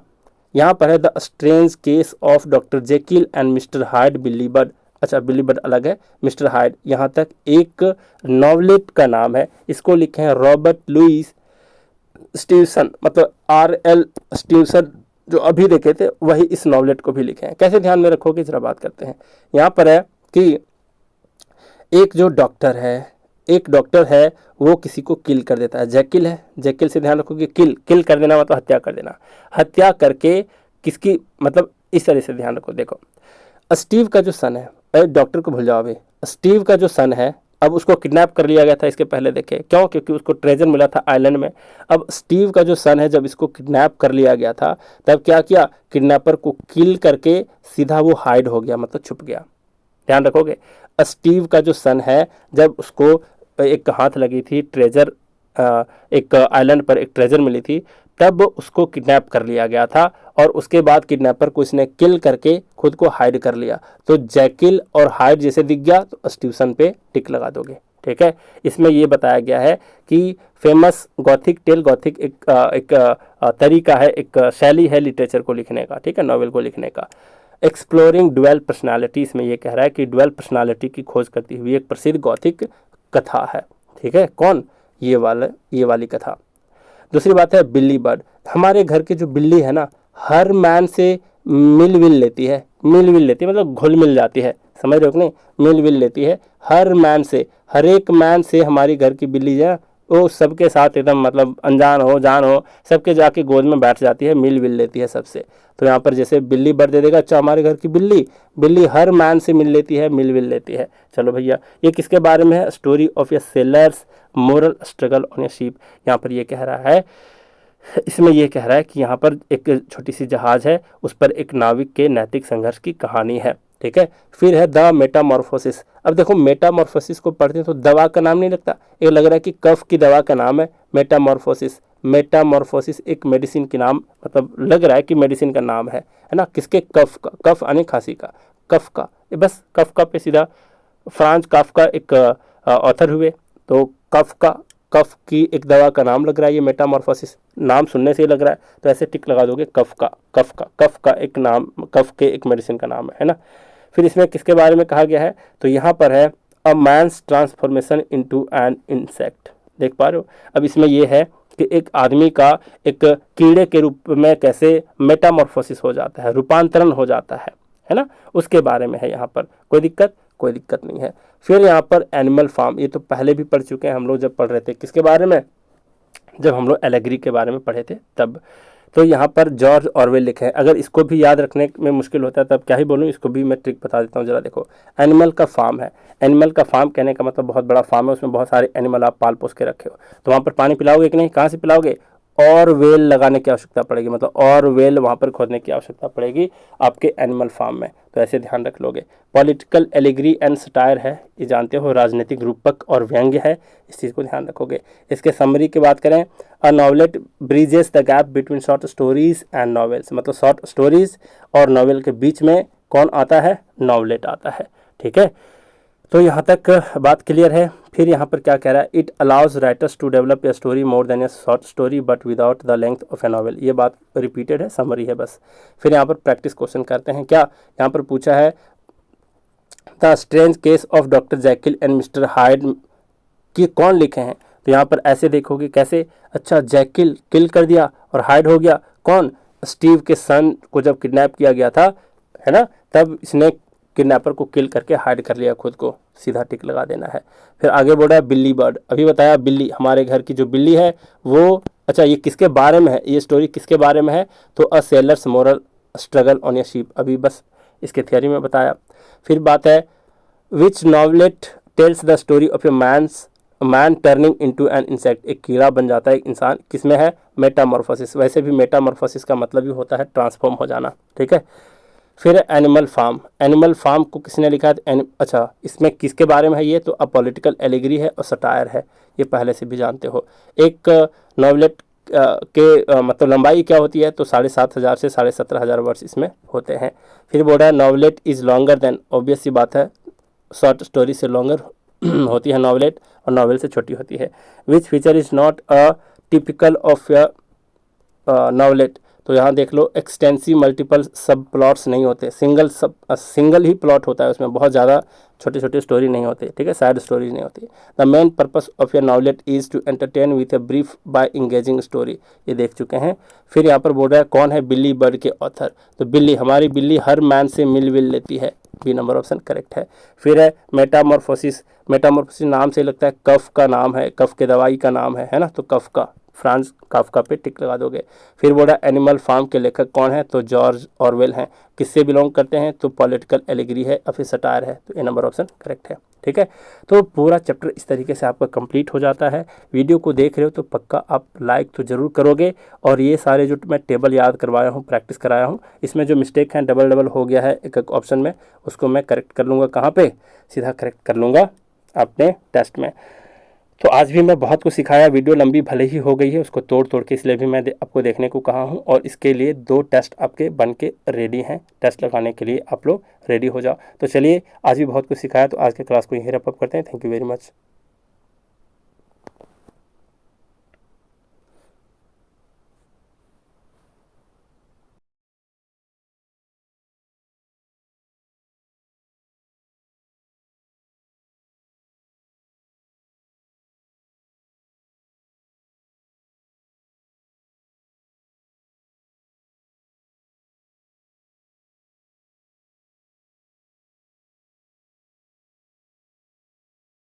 S1: यहाँ पर है the strange case of doctor Jekyll and mister Hyde Billy Bird. अच्छा, बिली बर्ड अलग है, मिस्टर हाइड यहाँ तक एक नॉवलेट का नाम है, इसको लिखे हैं रॉबर्ट लुइस स्टीवसन, मतलब RL स्टीवसन, जो अभी देखे थे वही इस नॉवलेट को भी लिखे हैं। कैसे ध्यान में रखोगे, जरा बात करते हैं। यहाँ पर है कि एक डॉक्टर है वो किसी को किल कर देता है, जैकिल है, जैकिल से ध्यान रखोगे, किल कर देना मतलब हत्या कर देना, हत्या करके किसकी, मतलब इस तरह से ध्यान रखो। देखो, स्टीव का जो सन है, डॉक्टर को भूल जाओ अभी, स्टीव का जो सन है, अब उसको किडनैप कर लिया गया था, इसके पहले देखे क्यों, क्योंकि उसको ट्रेजर मिला था आइलैंड में। अब स्टीव का जो सन है, जब इसको किडनैप कर लिया गया था, तब क्या किया, किडनैपर को किल करके सीधा वो हाइड हो गया, मतलब छुप गया। ध्यान रखोगे, स्टीव का जो सन है, जब उसको एक हाथ लगी थी ट्रेजर, एक आइलैंड पर एक ट्रेजर मिली थी, तब उसको किडनैप कर लिया गया था, और उसके बाद किडनैपर को इसने किल करके खुद को हाइड कर लिया। तो जैकिल और हाइड जैसे दिख गया तो स्टीवसन पे टिक लगा दोगे। ठीक है, इसमें ये बताया गया है कि फेमस गॉथिक टेल, गॉथिक एक तरीका है, एक शैली है लिटरेचर को लिखने का, ठीक है, नॉवेल को लिखने का। एक्सप्लोरिंग डुअल पर्सनालिटी, इसमें ये कह रहा है कि डुअल पर्सनालिटी की खोज करती हुई एक प्रसिद्ध गॉथिक कथा है। ठीक है, कौन, ये वाली कथा। दूसरी बात है बिल्ली बर्ड, हमारे घर की जो बिल्ली है ना, हर मैन से मिल विल लेती है, मतलब घुल मिल जाती है, समझ रहे हो कि नहीं, मिल विल लेती है हर मैन से, हर एक मैन से हमारी घर की बिल्ली जो है वो सबके साथ एकदम, मतलब अनजान हो जान हो, सबके जाके गोद में बैठ जाती है, मिल विल लेती है सबसे। तो यहाँ पर जैसे बिल्ली बर्ड दे देगा, अच्छा हमारे घर की बिल्ली हर मैन से मिल लेती है, मिल विल लेती है। चलो भैया, ये किसके बारे में है, story of A sellers moral struggle on A ship. यहाँ पर ये कह रहा है, इसमें यह कह रहा है कि यहाँ पर एक छोटी सी जहाज है, उस पर एक नाविक के नैतिक संघर्ष की कहानी है। ठीक है, फिर है द मेटामॉर्फोसिस। अब देखो, मेटामॉर्फोसिस को पढ़ते हैं तो दवा का नाम नहीं लगता, ये लग रहा है कि कफ की दवा का नाम है मेटामॉर्फोसिस एक मेडिसिन की नाम, मतलब लग रहा है कि मेडिसिन का नाम है ना, किसके, कफ का, कफ यानी खांसी का, कफ का, ये बस कफ का पे सीधा फ्रांज काफ्का एक ऑथर हुए, तो कफ की एक दवा का नाम लग रहा है ये मेटामॉर्फोसिस, नाम सुनने से ही लग रहा है, तो ऐसे टिक लगा दोगे, कफ का एक नाम, कफ के एक मेडिसिन का नाम है ना। फिर इसमें किसके बारे में कहा गया है, तो यहाँ पर है a man's transformation into an insect, देख पा रहे हो। अब इसमें यह है कि एक आदमी का एक कीड़े के रूप में कैसे मेटामॉर्फोसिस हो जाता है, रूपांतरण हो जाता है ना, उसके बारे में है यहाँ पर। कोई दिक्कत नहीं है। फिर यहाँ पर एनिमल फार्म, ये तो पहले भी पढ़ चुके हैं हम लोग, जब पढ़ रहे थे किसके बारे में, जब हम लोग एलेग्री के बारे में पढ़े थे तब। तो यहाँ पर जॉर्ज ऑरवेल लिखे हैं, अगर इसको भी याद रखने में मुश्किल होता है तब क्या ही बोलूँ, इसको भी मैं ट्रिक बता देता हूँ, जरा देखो। एनिमल का फार्म है, एनिमल का फार्म कहने का मतलब बहुत बड़ा फार्म है, उसमें बहुत सारे एनिमल आप पाल पोस के रखे हो, तो वहाँ पर पानी पिलाओगे कि नहीं, कहाँ से पिलाओगे, और वेल लगाने की आवश्यकता पड़ेगी, मतलब और वेल वहाँ पर खोदने की आवश्यकता पड़ेगी आपके एनिमल फार्म में, तो ऐसे ध्यान रख लोगे। पॉलिटिकल एलिग्री एंड सटायर है, ये जानते हो, राजनीतिक रूपक और व्यंग्य है, इस चीज़ को ध्यान रखोगे। इसके समरी की बात करें, a novelette bridges the gap between short stories and novels, मतलब शॉर्ट स्टोरीज और नॉवेल के बीच में कौन आता है, नॉवलेट आता है। ठीक है, तो यहाँ तक बात क्लियर है। फिर यहाँ पर क्या कह रहा है, it allows writers to develop a story more than a short story but without the length of a novel, ये बात रिपीटेड है, समरी है बस। फिर यहाँ पर प्रैक्टिस क्वेश्चन करते हैं, क्या यहाँ पर पूछा है, the strange case of doctor Jekyll and mister hide कि कौन लिखे हैं, तो यहाँ पर ऐसे देखोगे कैसे, अच्छा जैकिल किल कर दिया और हाइड हो गया, कौन, स्टीव के सन को जब किडनैप किया गया था, है ना, तब इसने किडनैपर को किल करके हाइड कर लिया खुद को, सीधा टिक लगा देना है। फिर आगे बढ़ा है बिल्ली बर्ड, अभी बताया बिल्ली, हमारे घर की जो बिल्ली है वो, अच्छा ये किसके बारे में है, ये स्टोरी किसके बारे में है, तो a sailor's moral struggle on a ship, अभी बस इसके थियरी में बताया। फिर बात है which novelette tells the story of a man turning into an insect, एक कीड़ा बन जाता है एक इंसान, किसमें है, मेटामॉर्फोसिस, वैसे भी मेटामॉर्फोसिस का मतलब ही होता है ट्रांसफॉर्म हो जाना, ठीक है। फिर एनिमल फार्म, एनिमल फार्म को किसने लिखा है, अच्छा इसमें किसके बारे में है ये, तो अ पॉलिटिकल एलिगरी है और सटायर है, ये पहले से भी जानते हो। एक नॉवलेट के मतलब लंबाई क्या होती है, तो 7,500 से 17,500 वर्ष इसमें होते हैं। फिर बोल रहा है नॉवलेट इज़ लॉन्गर देन, ऑब्वियस सी बात है, शॉर्ट स्टोरी से लॉन्गर होती है नॉवलेट और नॉवेल से छोटी होती है। Which feature is not a typical of novelette, तो यहाँ देख लो एक्सटेंसिव मल्टीपल सब प्लॉट्स नहीं होते, सिंगल ही प्लॉट होता है उसमें, बहुत ज़्यादा छोटे छोटे स्टोरी नहीं होते, ठीक है, साइड स्टोरीज नहीं होती। The main purpose of your novelette is to entertain with a brief by engaging story, ये देख चुके हैं। फिर यहाँ पर बोल रहा है कौन है बिल्ली बर्ड के ऑथर, तो बिल्ली, हमारी बिल्ली हर मैन से मिल विल लेती है, बी नंबर ऑप्शन करेक्ट है। फिर है मेटामॉर्फोसिस, मेटामॉर्फोसिस नाम से लगता है कफ का नाम है, कफ के दवाई का नाम है ना, तो कफ का, फ्रांस काफ्का पे टिक लगा दोगे। फिर बोला एनिमल फार्म के लेखक कौन है, तो जॉर्ज ऑरवेल हैं, किससे बिलोंग करते हैं, तो पॉलिटिकल एलिगरी है और फिर सटायर है, तो ए नंबर ऑप्शन करेक्ट है, ठीक है। तो पूरा चैप्टर इस तरीके से आपका कंप्लीट हो जाता है। वीडियो को देख रहे हो तो पक्का आप लाइक तो ज़रूर करोगे, और ये सारे जो मैं टेबल याद करवाया हूँ, प्रैक्टिस कराया हूँ, इसमें जो मिस्टेक हैं डबल डबल हो गया है एक एक ऑप्शन में, उसको मैं करेक्ट कर लूँगा, कहाँ पे, सीधा करेक्ट कर लूँगा अपने टेस्ट में। तो आज भी मैं बहुत कुछ सिखाया, वीडियो लंबी भले ही हो गई है, उसको तोड़ तोड़ के इसलिए भी मैं आपको देखने को कहा हूँ, और इसके लिए 2 टेस्ट आपके बन के रेडी हैं, टेस्ट लगाने के लिए आप लोग रेडी हो जाओ। तो चलिए आज भी बहुत कुछ सिखाया, तो आज के क्लास को यहीं रैप अप करते हैं। Thank you very much.